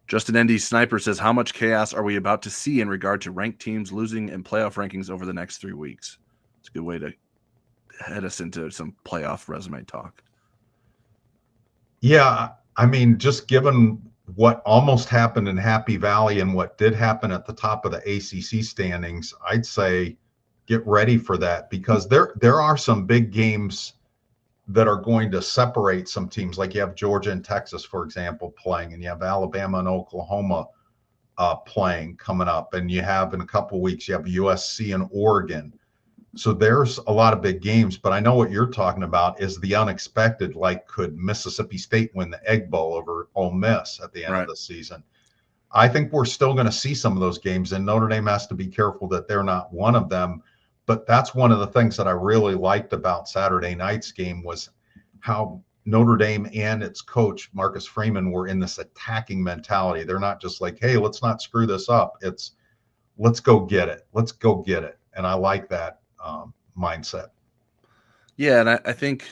Speaker 2: Justin Endy Sniper says, how much chaos are we about to see in regard to ranked teams losing in playoff rankings over the next 3 weeks? It's a good way to head us into some playoff resume talk.
Speaker 1: Yeah, I mean, just given what almost happened in Happy Valley and what did happen at the top of the ACC standings, I'd say get ready for that, because there are some big games that are going to separate some teams. Like you have Georgia and Texas, for example, playing, and you have Alabama and Oklahoma playing coming up, and you have in a couple of weeks you have USC and Oregon. So there's a lot of big games, but I know what you're talking about is the unexpected, like could Mississippi State win the Egg Bowl over Ole Miss at the end of the season? I think we're still going to see some of those games, and Notre Dame has to be careful that they're not one of them. But that's one of the things that I really liked about Saturday night's game was how Notre Dame and its coach, Marcus Freeman, were in this attacking mentality. They're not just like, hey, let's not screw this up. It's let's go get it. Let's go get it. And I like that mindset.
Speaker 2: Yeah, and I think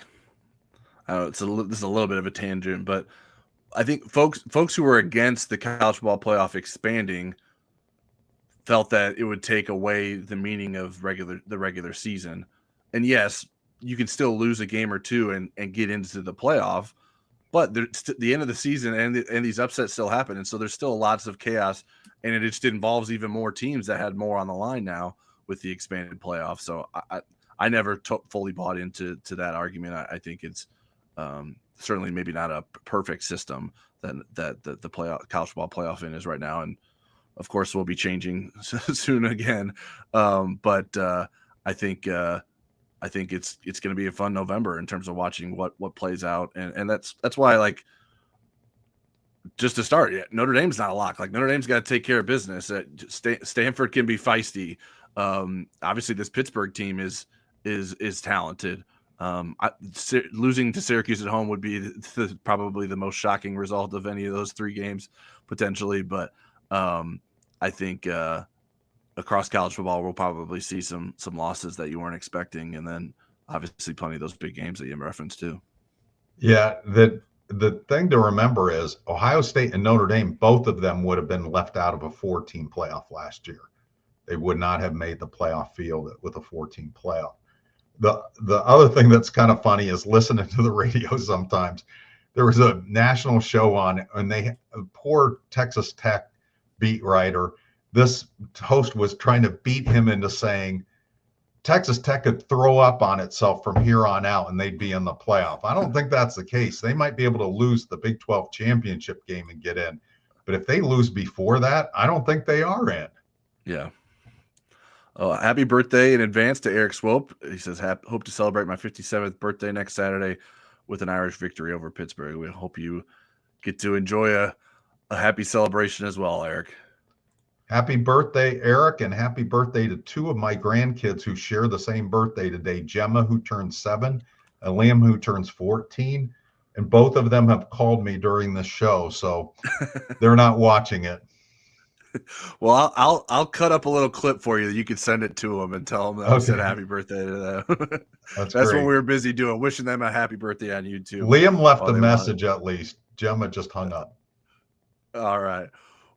Speaker 2: this is a little bit of a tangent, but I think folks who were against the college football playoff expanding felt that it would take away the meaning of the regular season. And yes, you can still lose a game or two and get into the playoff, but the end of the season and these upsets still happen, and so there's still lots of chaos, and it just involves even more teams that had more on the line now with the expanded playoff. So I never fully bought into that argument. I think it's certainly maybe not a perfect system that the college football playoff in is right now, and of course we'll be changing soon again. But I think it's going to be a fun November in terms of watching what plays out, and that's why, like, just to start, Notre Dame's not a lock. Like, Notre Dame's got to take care of business. Stanford can be feisty. Obviously, this Pittsburgh team is talented. Losing to Syracuse at home would be probably the most shocking result of any of those three games potentially. But I think across college football, we'll probably see some losses that you weren't expecting, and then obviously plenty of those big games that you referenced too.
Speaker 1: Yeah, the thing to remember is Ohio State and Notre Dame, both of them would have been left out of a 4-team playoff last year. They would not have made the playoff field with a 4-team playoff. The other thing that's kind of funny is listening to the radio sometimes. There was a national show on, and poor Texas Tech beat writer, this host was trying to beat him into saying Texas Tech could throw up on itself from here on out and they'd be in the playoff. I don't think that's the case. They might be able to lose the Big 12 championship game and get in. But if they lose before that, I don't think they are in.
Speaker 2: Yeah. Oh, happy birthday in advance to Eric Swope. He says, hope to celebrate my 57th birthday next Saturday with an Irish victory over Pittsburgh. We hope you get to enjoy a happy celebration as well, Eric.
Speaker 1: Happy birthday, Eric, and happy birthday to two of my grandkids who share the same birthday today, Gemma, who turns 7, and Liam, who turns 14. And both of them have called me during the show, so they're not watching it.
Speaker 2: Well, I'll cut up a little clip for you that you can send it to them and tell them that I said happy birthday to them. That's what we were busy doing, wishing them a happy birthday on YouTube.
Speaker 1: Liam left a message at least. Gemma just hung up.
Speaker 2: All right.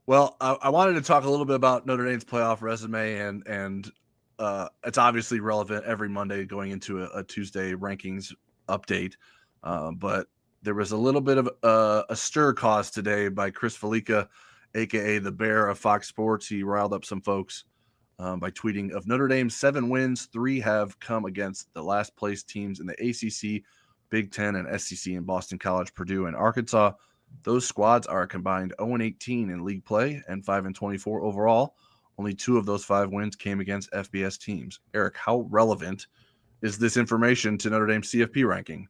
Speaker 2: Well, I wanted to talk a little bit about Notre Dame's playoff resume, and it's obviously relevant every Monday going into a Tuesday rankings update. But there was a little bit of a stir caused today by Chris Felica, a.k.a. the Bear of Fox Sports. He riled up some folks by tweeting, of Notre Dame's 7 wins, 3 have come against the last place teams in the ACC, Big Ten, and SEC in Boston College, Purdue, and Arkansas. Those squads are a combined 0-18 in league play and 5-24 overall. Only 2 of those 5 wins came against FBS teams. Eric, how relevant is this information to Notre Dame's CFP ranking?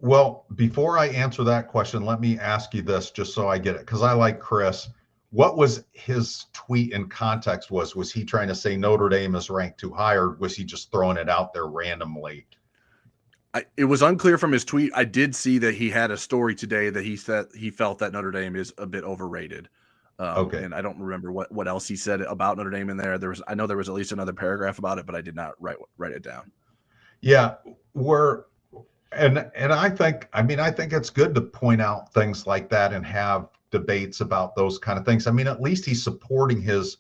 Speaker 1: Well, before I answer that question, let me ask you this just so I get it, because I like Chris. What was his tweet in context? Was he trying to say Notre Dame is ranked too high, or was he just throwing it out there randomly?
Speaker 2: It was unclear from his tweet. I did see that he had a story today that he said he felt that Notre Dame is a bit overrated. Okay. And I don't remember what else he said about Notre Dame in there. I know there was at least another paragraph about it, but I did not write it down. Yeah,
Speaker 1: and I think it's good to point out things like that and have debates about those kind of things. I mean, at least he's supporting his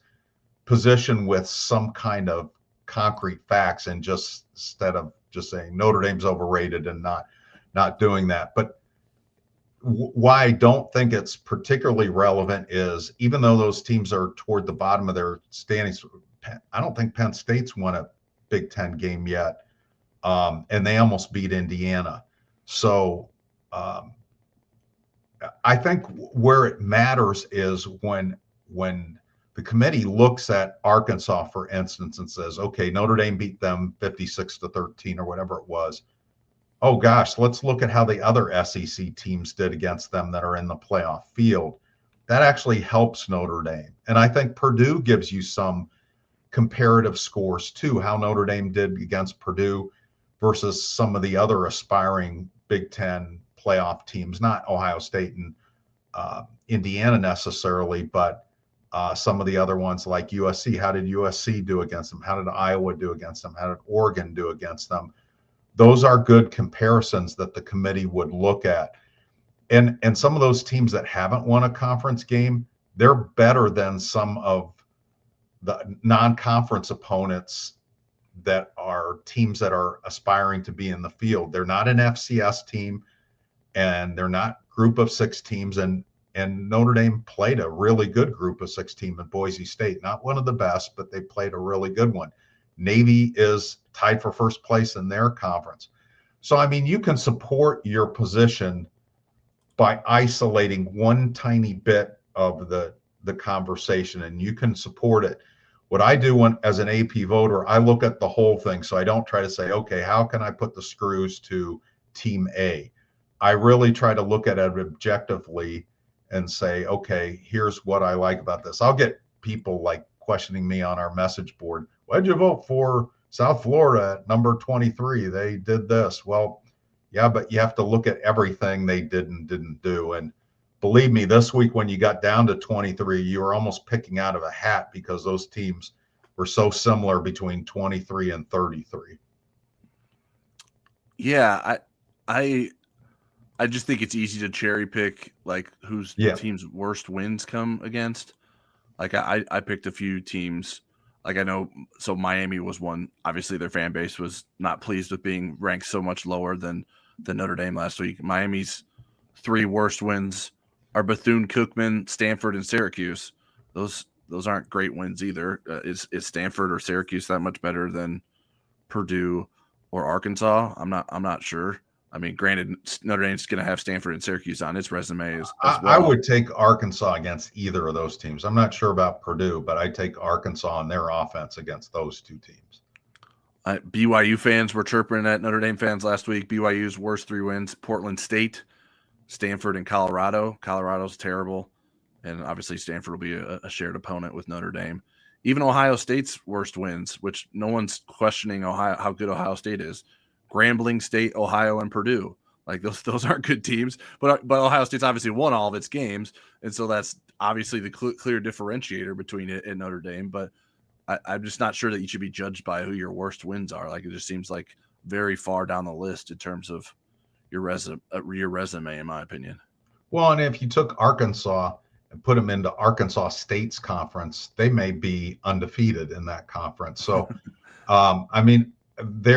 Speaker 1: position with some kind of concrete facts, and just instead of just saying Notre Dame's overrated and not doing that. But why I don't think it's particularly relevant is even though those teams are toward the bottom of their standings, I don't think Penn State's won a Big Ten game yet, and they almost beat Indiana. So I think where it matters is when the committee looks at Arkansas, for instance, and says, okay, Notre Dame beat them 56-13 or whatever it was. Oh gosh, let's look at how the other SEC teams did against them that are in the playoff field. That actually helps Notre Dame. And I think Purdue gives you some comparative scores too, how Notre Dame did against Purdue versus some of the other aspiring Big Ten playoff teams, not Ohio State and Indiana necessarily, but some of the other ones like USC. How did USC do against them? How did Iowa do against them? How did Oregon do against them? Those are good comparisons that the committee would look at. And some of those teams that haven't won a conference game, they're better than some of the non-conference opponents that are teams that are aspiring to be in the field. They're not an FCS team, and they're not group of 6 teams. And Notre Dame played a really good group of 6 team at Boise State. Not one of the best, but they played a really good one. Navy is tied for first place in their conference. So, I mean, you can support your position by isolating one tiny bit of the conversation, and you can support it. What I do as an AP voter, I look at the whole thing. So I don't try to say, okay, how can I put the screws to team A? I really try to look at it objectively and say, okay, here's what I like about this. I'll get people like questioning me on our message board. Why'd you vote for South Florida at number 23? They did this. Well, yeah, but you have to look at everything they did and didn't do. And believe me, this week when you got down to 23, you were almost picking out of a hat because those teams were so similar between 23 and 33.
Speaker 2: Yeah, I just think it's easy to cherry pick like whose team's worst wins come against. Like I picked a few teams. Like I know, so Miami was one. Obviously, their fan base was not pleased with being ranked so much lower than Notre Dame last week. Miami's 3 worst wins are Bethune-Cookman, Stanford, and Syracuse. Those aren't great wins either. Is Stanford or Syracuse that much better than Purdue or Arkansas? I'm not sure. I mean, granted, Notre Dame's going to have Stanford and Syracuse on its resume as well.
Speaker 1: I would take Arkansas against either of those teams. I'm not sure about Purdue, but I take Arkansas and their offense against those 2 teams.
Speaker 2: BYU fans were chirping at Notre Dame fans last week. BYU's worst 3 wins: Portland State, Stanford, and Colorado. Colorado's terrible, and obviously Stanford will be a shared opponent with Notre Dame. Even Ohio State's worst wins, which no one's questioning how good Ohio State is: Grambling, State, Ohio, and Purdue. Like those aren't good teams, but Ohio State's obviously won all of its games, and so that's obviously the clear differentiator between it and Notre Dame. But I'm just not sure that you should be judged by who your worst wins are. Like it just seems like very far down the list in terms of your resume, in my opinion.
Speaker 1: Well, and if you took Arkansas and put them into Arkansas State's conference, they may be undefeated in that conference. So, I mean, they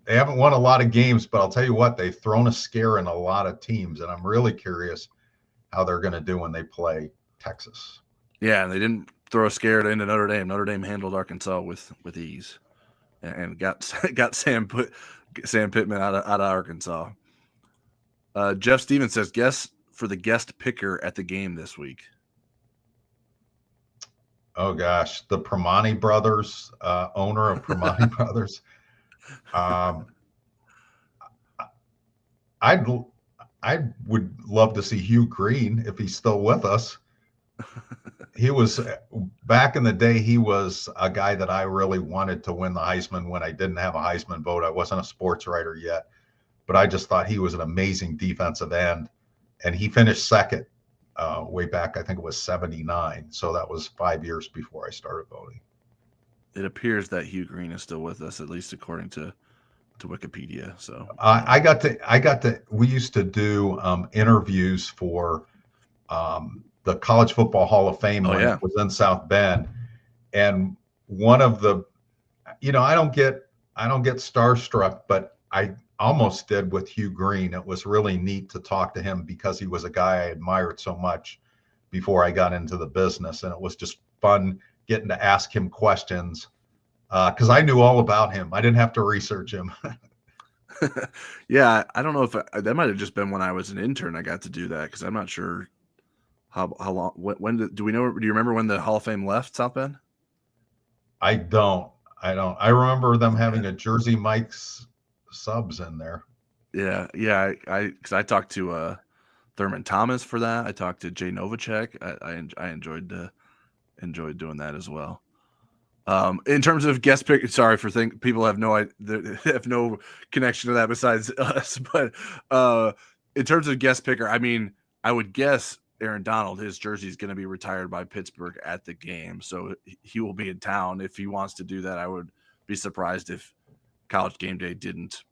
Speaker 1: haven't won a lot of games, but I'll tell you what, they've thrown a scare in a lot of teams, and I'm really curious how they're going to do when they play Texas.
Speaker 2: Yeah, and they didn't throw a scare into Notre Dame. Notre Dame handled Arkansas with ease, and got Sam Pittman out of Arkansas. Jeff Stevens says, guess for the guest picker at the game this week.
Speaker 1: Oh gosh, the Primanti brothers, owner of Primanti Brothers. I would love to see Hugh Green if he's still with us. He was back in the day. He was a guy that I really wanted to win the Heisman when I didn't have a Heisman vote. I wasn't a sports writer yet, but I just thought he was an amazing defensive end, and he finished second way back. I think it was 79. So that was 5 years before I started voting.
Speaker 2: It appears that Hugh Green is still with us, at least according to Wikipedia. So
Speaker 1: I got to. We used to do interviews for the College Football Hall of Fame when it was in South Bend, and one of the, I don't get starstruck, but almost did with Hugh Green. It was really neat to talk to him because he was a guy I admired so much before I got into the business. And it was just fun getting to ask him questions because I knew all about him. I didn't have to research him.
Speaker 2: Yeah, I don't know if that might have just been when I was an intern I got to do that, because I'm not sure how long. When do we know? Do you remember when the Hall of Fame left South Bend?
Speaker 1: I don't. I remember them having a Jersey Mike's subs in there.
Speaker 2: Yeah. Because I talked to Thurman Thomas for that. I talked to Jay Novacek. I enjoyed doing that as well. In terms of guest pick, sorry for people have no connection to that besides us. But in terms of guest picker, I mean, I would guess Aaron Donald, his jersey is going to be retired by Pittsburgh at the game, so he will be in town if he wants to do that. I would be surprised if College Game Day didn't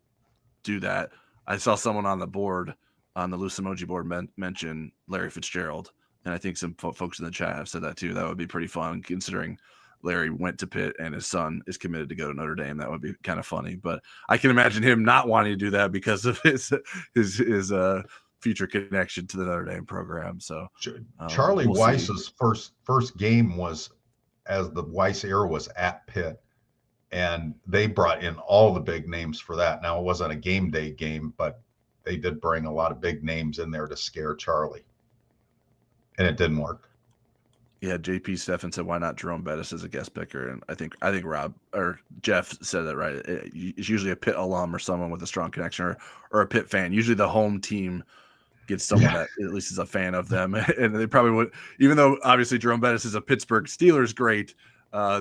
Speaker 2: do that. I saw someone on the board, on the loose emoji board, mention Larry Fitzgerald, and I think some folks in the chat have said that too. That would be pretty fun, considering Larry went to Pitt and his son is committed to go to Notre Dame. That would be kind of funny, but I can imagine him not wanting to do that because of his future connection to the Notre Dame program. So
Speaker 1: Charlie Weiss's first game was as the Weiss era was at Pitt, and they brought in all the big names for that. Now, it wasn't a game day game, but they did bring a lot of big names in there to scare Charlie, and it didn't work.
Speaker 2: Yeah, JP Stephan said, why not Jerome Bettis as a guest picker? And I think Rob or Jeff said that right. It's usually a Pitt alum or someone with a strong connection, or a Pitt fan. Usually the home team gets someone that at least is a fan of them. And they probably would, even though obviously Jerome Bettis is a Pittsburgh Steelers great,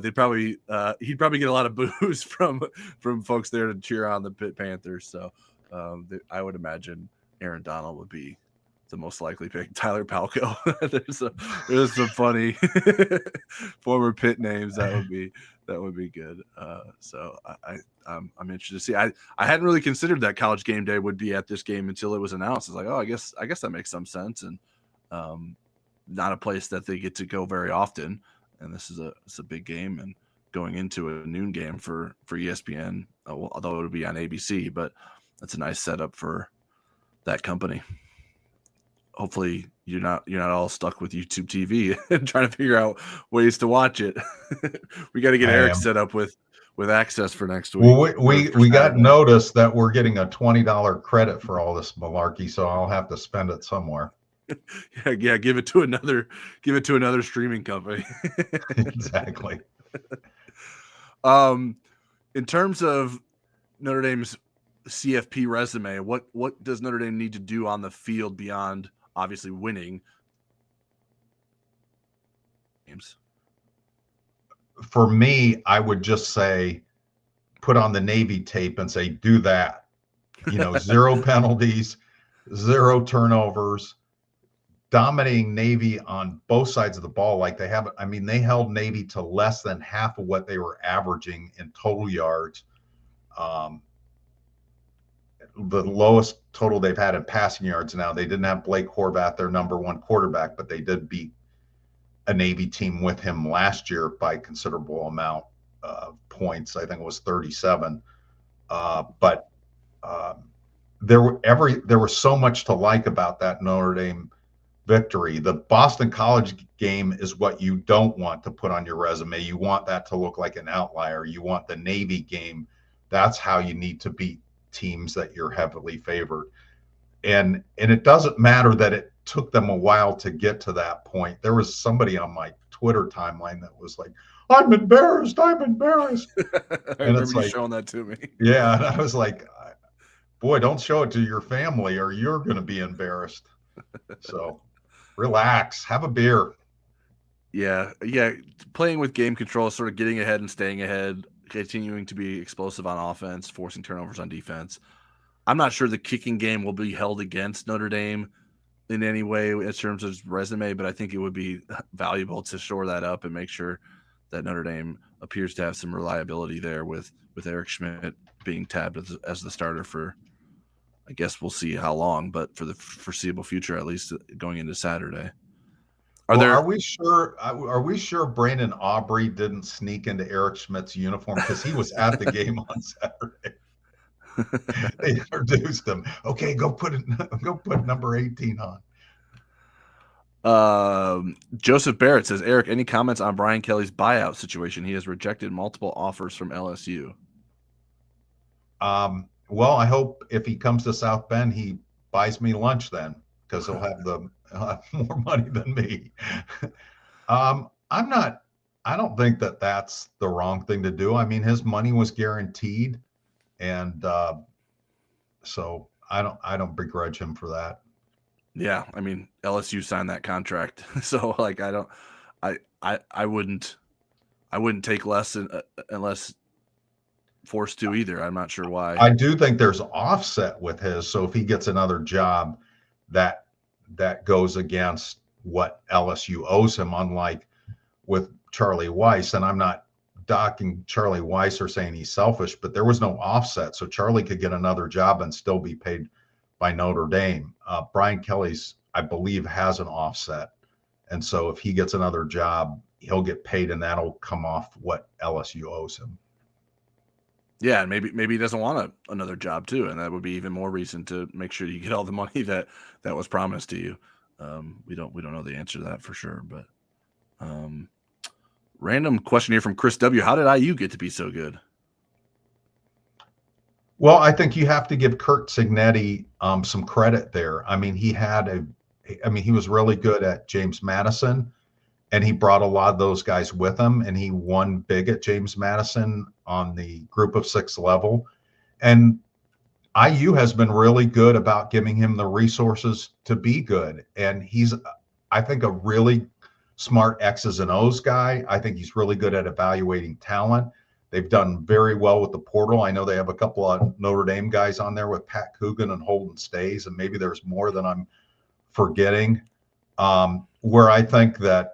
Speaker 2: he'd probably get a lot of boos from folks there to cheer on the Pitt Panthers. So I would imagine Aaron Donald would be the most likely pick. Tyler Palco. there's some funny former Pitt names that would be good. So I'm interested to see. I hadn't really considered that College Game Day would be at this game until it was announced. It's like, oh, I guess that makes some sense, and not a place that they get to go very often. And it's a big game, and going into a noon game for ESPN, although it'll be on ABC, but that's a nice setup for that company. Hopefully you're not all stuck with YouTube TV and trying to figure out ways to watch it. We got to get Eric set up with access for next week.
Speaker 1: Well, we got notice that we're getting a $20 credit for all this malarkey, so I'll have to spend it somewhere.
Speaker 2: Yeah, give it to another streaming company.
Speaker 1: Exactly.
Speaker 2: In terms of Notre Dame's CFP resume, what does Notre Dame need to do on the field beyond obviously winning games?
Speaker 1: For me, I would just say, put on the Navy tape and say, do that. 0 penalties, 0 turnovers, dominating Navy on both sides of the ball. Like they have, they held Navy to less than half of what they were averaging in total yards. The lowest total they've had in passing yards. Now, they didn't have Blake Horvath, their number one quarterback, but they did beat a Navy team with him last year by a considerable amount of points. I think it was 37. But there was so much to like about that Notre Dame victory. The Boston College game is what you don't want to put on your resume. You want that to look like an outlier. You want the Navy game. That's how you need to beat teams that you're heavily favored. And it doesn't matter that it took them a while to get to that point. There was somebody on my Twitter timeline that was like, I'm embarrassed. I
Speaker 2: remember you showing that to me.
Speaker 1: Yeah. And I was like, boy, don't show it to your family or you're going to be embarrassed. So relax, have a beer.
Speaker 2: Yeah. Playing with game control, sort of getting ahead and staying ahead, continuing to be explosive on offense, forcing turnovers on defense. I'm not sure the kicking game will be held against Notre Dame in any way in terms of resume, but I think it would be valuable to shore that up and make sure that Notre Dame appears to have some reliability there with Eric Schmidt being tabbed as the starter for, I guess we'll see how long, but for the foreseeable future, at least going into Saturday.
Speaker 1: Are we sure Brandon Aubrey didn't sneak into Eric Schmidt's uniform because he was at the game on Saturday? They introduced him. Okay, go put number 18
Speaker 2: on. Joseph Barrett says, Eric, any comments on Brian Kelly's buyout situation? He has rejected multiple offers from LSU.
Speaker 1: Well, I hope if he comes to South Bend, he buys me lunch then, because he'll have more money than me. I don't think that that's the wrong thing to do. I mean, his money was guaranteed, and so I don't begrudge him for that.
Speaker 2: Yeah, I mean, LSU signed that contract, so like I wouldn't take less unless forced to either. I'm not sure why.
Speaker 1: I do think there's offset with his, so if he gets another job, that goes against what LSU owes him, unlike with Charlie Weiss. And I'm not docking Charlie Weiss or saying he's selfish, but there was no offset, so Charlie could get another job and still be paid by Notre Dame. Brian Kelly's, I believe, has an offset, and so if he gets another job, he'll get paid, and that'll come off what LSU owes him.
Speaker 2: Yeah, and maybe he doesn't want another job too, and that would be even more reason to make sure you get all the money that was promised to you. We don't know the answer to that for sure, but random question here from Chris W. How did IU get to be so good?
Speaker 1: Well, I think you have to give Curt Cignetti some credit there. I mean, he was really good at James Madison, and he brought a lot of those guys with him, and he won big at James Madison on the group of 6 level. And IU has been really good about giving him the resources to be good. And he's, I think, a really smart X's and O's guy. I think he's really good at evaluating talent. They've done very well with the portal. I know they have a couple of Notre Dame guys on there with Pat Coogan and Holden Stays, and maybe there's more than I'm forgetting. Where I think that,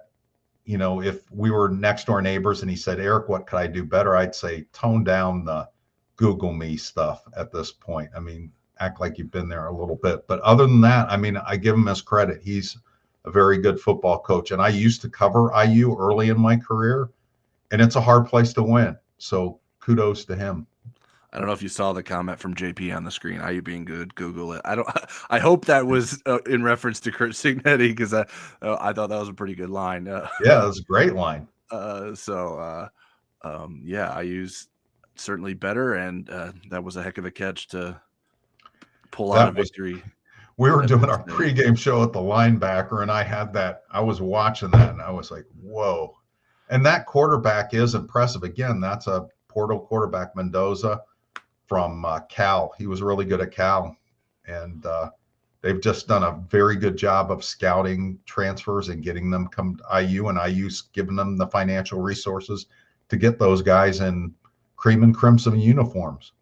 Speaker 1: you know, if we were next door neighbors and he said, Eric, what could I do better? I'd say tone down the Google me stuff at this point. I mean, act like you've been there a little bit. But other than that, I mean, I give him his credit. He's a very good football coach. And I used to cover IU early in my career, and it's a hard place to win. So kudos to him.
Speaker 2: I don't know if you saw the comment from JP on the screen. IU being good, Google it. I hope that was in reference to Curt Cignetti, because I thought that was a pretty good line.
Speaker 1: Yeah, that was a great line.
Speaker 2: Yeah, IU's certainly better, and that was a heck of a catch to pull out a victory.
Speaker 1: We were doing our pregame show at the linebacker, and I was watching that, and I was like, whoa. And that quarterback is impressive. Again, that's a portal quarterback, Mendoza from Cal. He was really good at Cal. And they've just done a very good job of scouting transfers and getting them come to IU, and IU's given them the financial resources to get those guys in cream and crimson uniforms.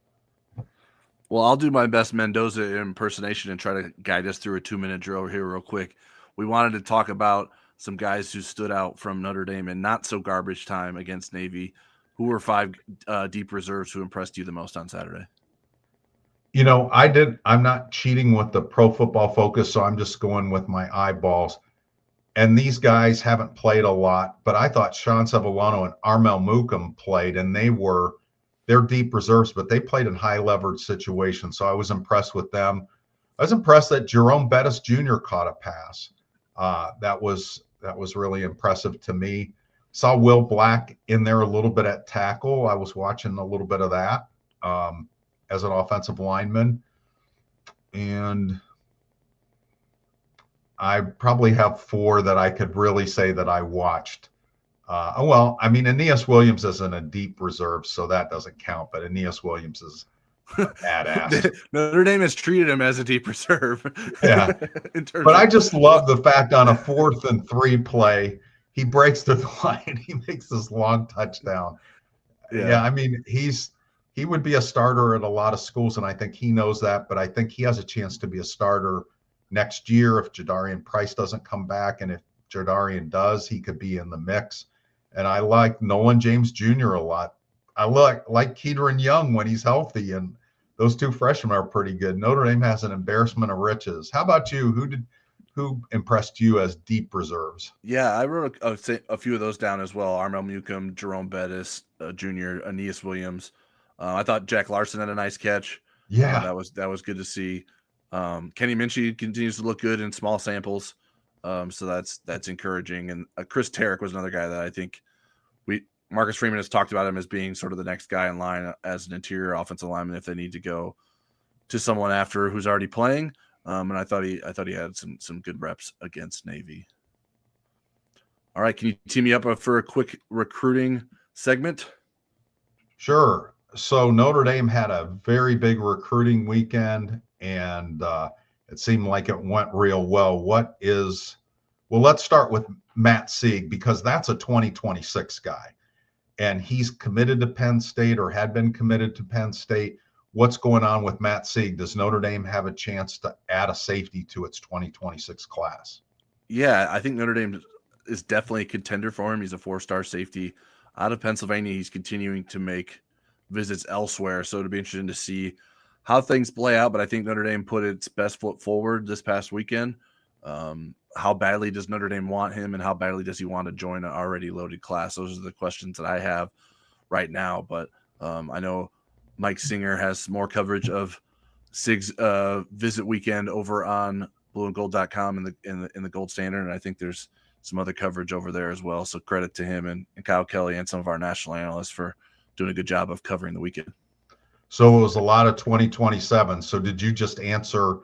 Speaker 2: Well, I'll do my best Mendoza impersonation and try to guide us through a 2-minute drill here real quick. We wanted to talk about some guys who stood out from Notre Dame in not so garbage time against Navy. Who were 5 deep reserves who impressed you the most on Saturday?
Speaker 1: You know, I'm not cheating with the Pro Football Focus, so I'm just going with my eyeballs. And these guys haven't played a lot, but I thought Sean Sevillano and Armel Mukum played, and they're deep reserves, but they played in high leverage situations. So I was impressed with them. I was impressed that Jerome Bettis Jr. caught a pass. That was really impressive to me. Saw Will Black in there a little bit at tackle. I was watching a little bit of that as an offensive lineman. And I probably have 4 that I could really say that I watched. Well, I mean, Aeneas Williams isn't a deep reserve, so that doesn't count, but Aeneas Williams is badass.
Speaker 2: Notre Dame has treated him as a deep reserve.
Speaker 1: Yeah. But I just love the fact on a 4th and 3 play, he breaks through the line. He makes this long touchdown. Yeah, I mean, he would be a starter at a lot of schools, and I think he knows that, but I think he has a chance to be a starter next year if Jadarian Price doesn't come back, and if Jadarian does, he could be in the mix. And I like Nolan James Jr. a lot. I like Keaton Young when he's healthy, and those 2 freshmen are pretty good. Notre Dame has an embarrassment of riches. How about you? Who impressed you as deep reserves?
Speaker 2: Yeah, I wrote a few of those down as well. Armel Mukum, Jerome Bettis Jr., Aeneas Williams. I thought Jack Larson had a nice catch.
Speaker 1: Yeah,
Speaker 2: that was good to see. Kenny Minchie continues to look good in small samples, so that's encouraging. And Chris Tarrick was another guy that I think Marcus Freeman has talked about him as being sort of the next guy in line as an interior offensive lineman if they need to go to someone after who's already playing. And I thought he had some good reps against Navy. All right, can you tee me up for a quick recruiting segment?
Speaker 1: Sure. So Notre Dame had a very big recruiting weekend, and it seemed like it went real well. Let's start with Matt Sieg, because that's a 2026 guy, and he's committed to Penn State or had been committed to Penn State. What's going on with Matt Sieg? Does Notre Dame have a chance to add a safety to its 2026 class?
Speaker 2: Yeah, I think Notre Dame is definitely a contender for him. He's a 4-star safety out of Pennsylvania. He's continuing to make visits elsewhere, so it'll be interesting to see how things play out. But I think Notre Dame put its best foot forward this past weekend. How badly does Notre Dame want him, and how badly does he want to join an already loaded class? Those are the questions that I have right now. But I know Mike Singer has more coverage of Sig's visit weekend over on blueandgold.com in the Gold Standard, and I think there's some other coverage over there as well. So credit to him and Kyle Kelly and some of our national analysts for doing a good job of covering the weekend.
Speaker 1: So it was a lot of 2027. So did you just answer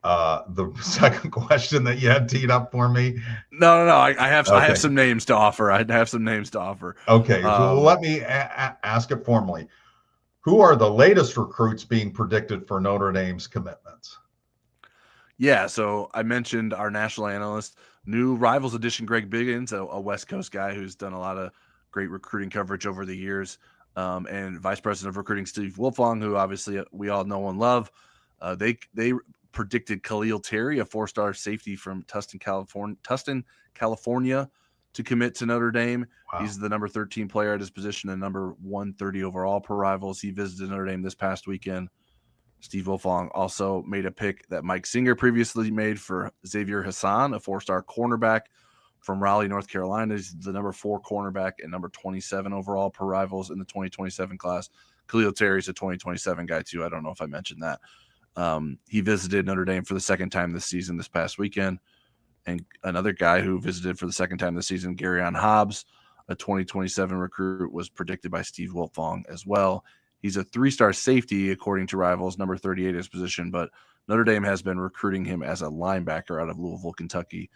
Speaker 1: the second question that you had teed up for me?
Speaker 2: No. I have some names to offer. I have some names to offer.
Speaker 1: Okay. So let me ask it formally. Who are the latest recruits being predicted for Notre Dame's commitments?
Speaker 2: Yeah. So I mentioned our national analyst, new Rivals edition, Greg Biggins, a West Coast guy who's done a lot of great recruiting coverage over the years. And Vice President of Recruiting, Steve Wilfong, who obviously we all know and love. They predicted Khalil Terry, a 4-star safety from Tustin, California, to commit to Notre Dame. Wow. He's the number 13 player at his position and number 130 overall per Rivals. He visited Notre Dame this past weekend. Steve Wilfong also made a pick that Mike Singer previously made for Xavier Hassan, a 4-star cornerback from Raleigh, North Carolina. He's the number 4 cornerback and number 27 overall per Rivals in the 2027 class. Khalil Terry's a 2027 guy too. I don't know if I mentioned that. He visited Notre Dame for the second time this season, this past weekend. And another guy who visited for the second time this season, Garyon Hobbs, a 2027 recruit, was predicted by Steve Wilfong as well. He's a 3-star safety, according to Rivals, number 38 in his position, but Notre Dame has been recruiting him as a linebacker out of Louisville, Kentucky.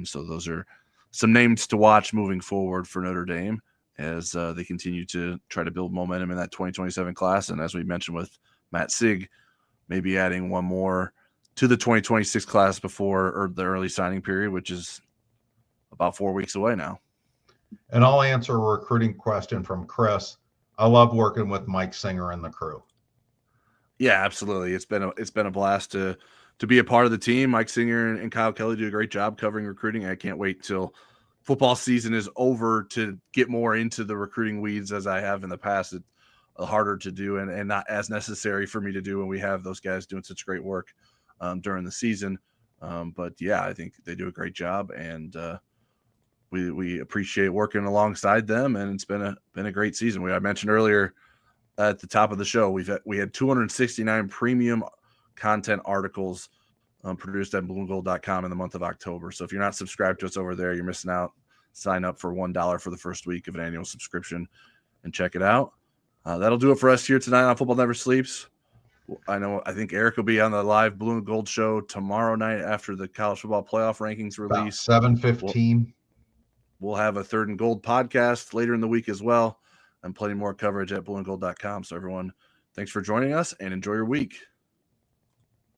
Speaker 2: So those are some names to watch moving forward for Notre Dame as they continue to try to build momentum in that 2027 class. And as we mentioned with Matt Sieg, maybe adding one more to the 2026 class before the early signing period, which is about 4 weeks away now.
Speaker 1: And I'll answer a recruiting question from Chris. I love working with Mike Singer and the crew.
Speaker 2: Yeah, absolutely. It's been a blast to be a part of the team. Mike Singer and Kyle Kelly do a great job covering recruiting. I can't wait till football season is over to get more into the recruiting weeds as I have in the past. It's harder to do and not as necessary for me to do when we have those guys doing such great work during the season. But yeah, I think they do a great job, and we appreciate working alongside them. And it's been a great season. I mentioned earlier at the top of the show, we had 269 premium content articles produced at blueandgold.com in the month of October. So if you're not subscribed to us over there, you're missing out. Sign up for $1 for the first week of an annual subscription and check it out. That'll do it for us here tonight on Football Never Sleeps. I think Eric will be on the live Blue and Gold show tomorrow night after the college football playoff rankings release.
Speaker 1: 7:15.
Speaker 2: We'll have a Third and Gold podcast later in the week as well, and plenty more coverage at blueandgold.com. So everyone, thanks for joining us and enjoy your week.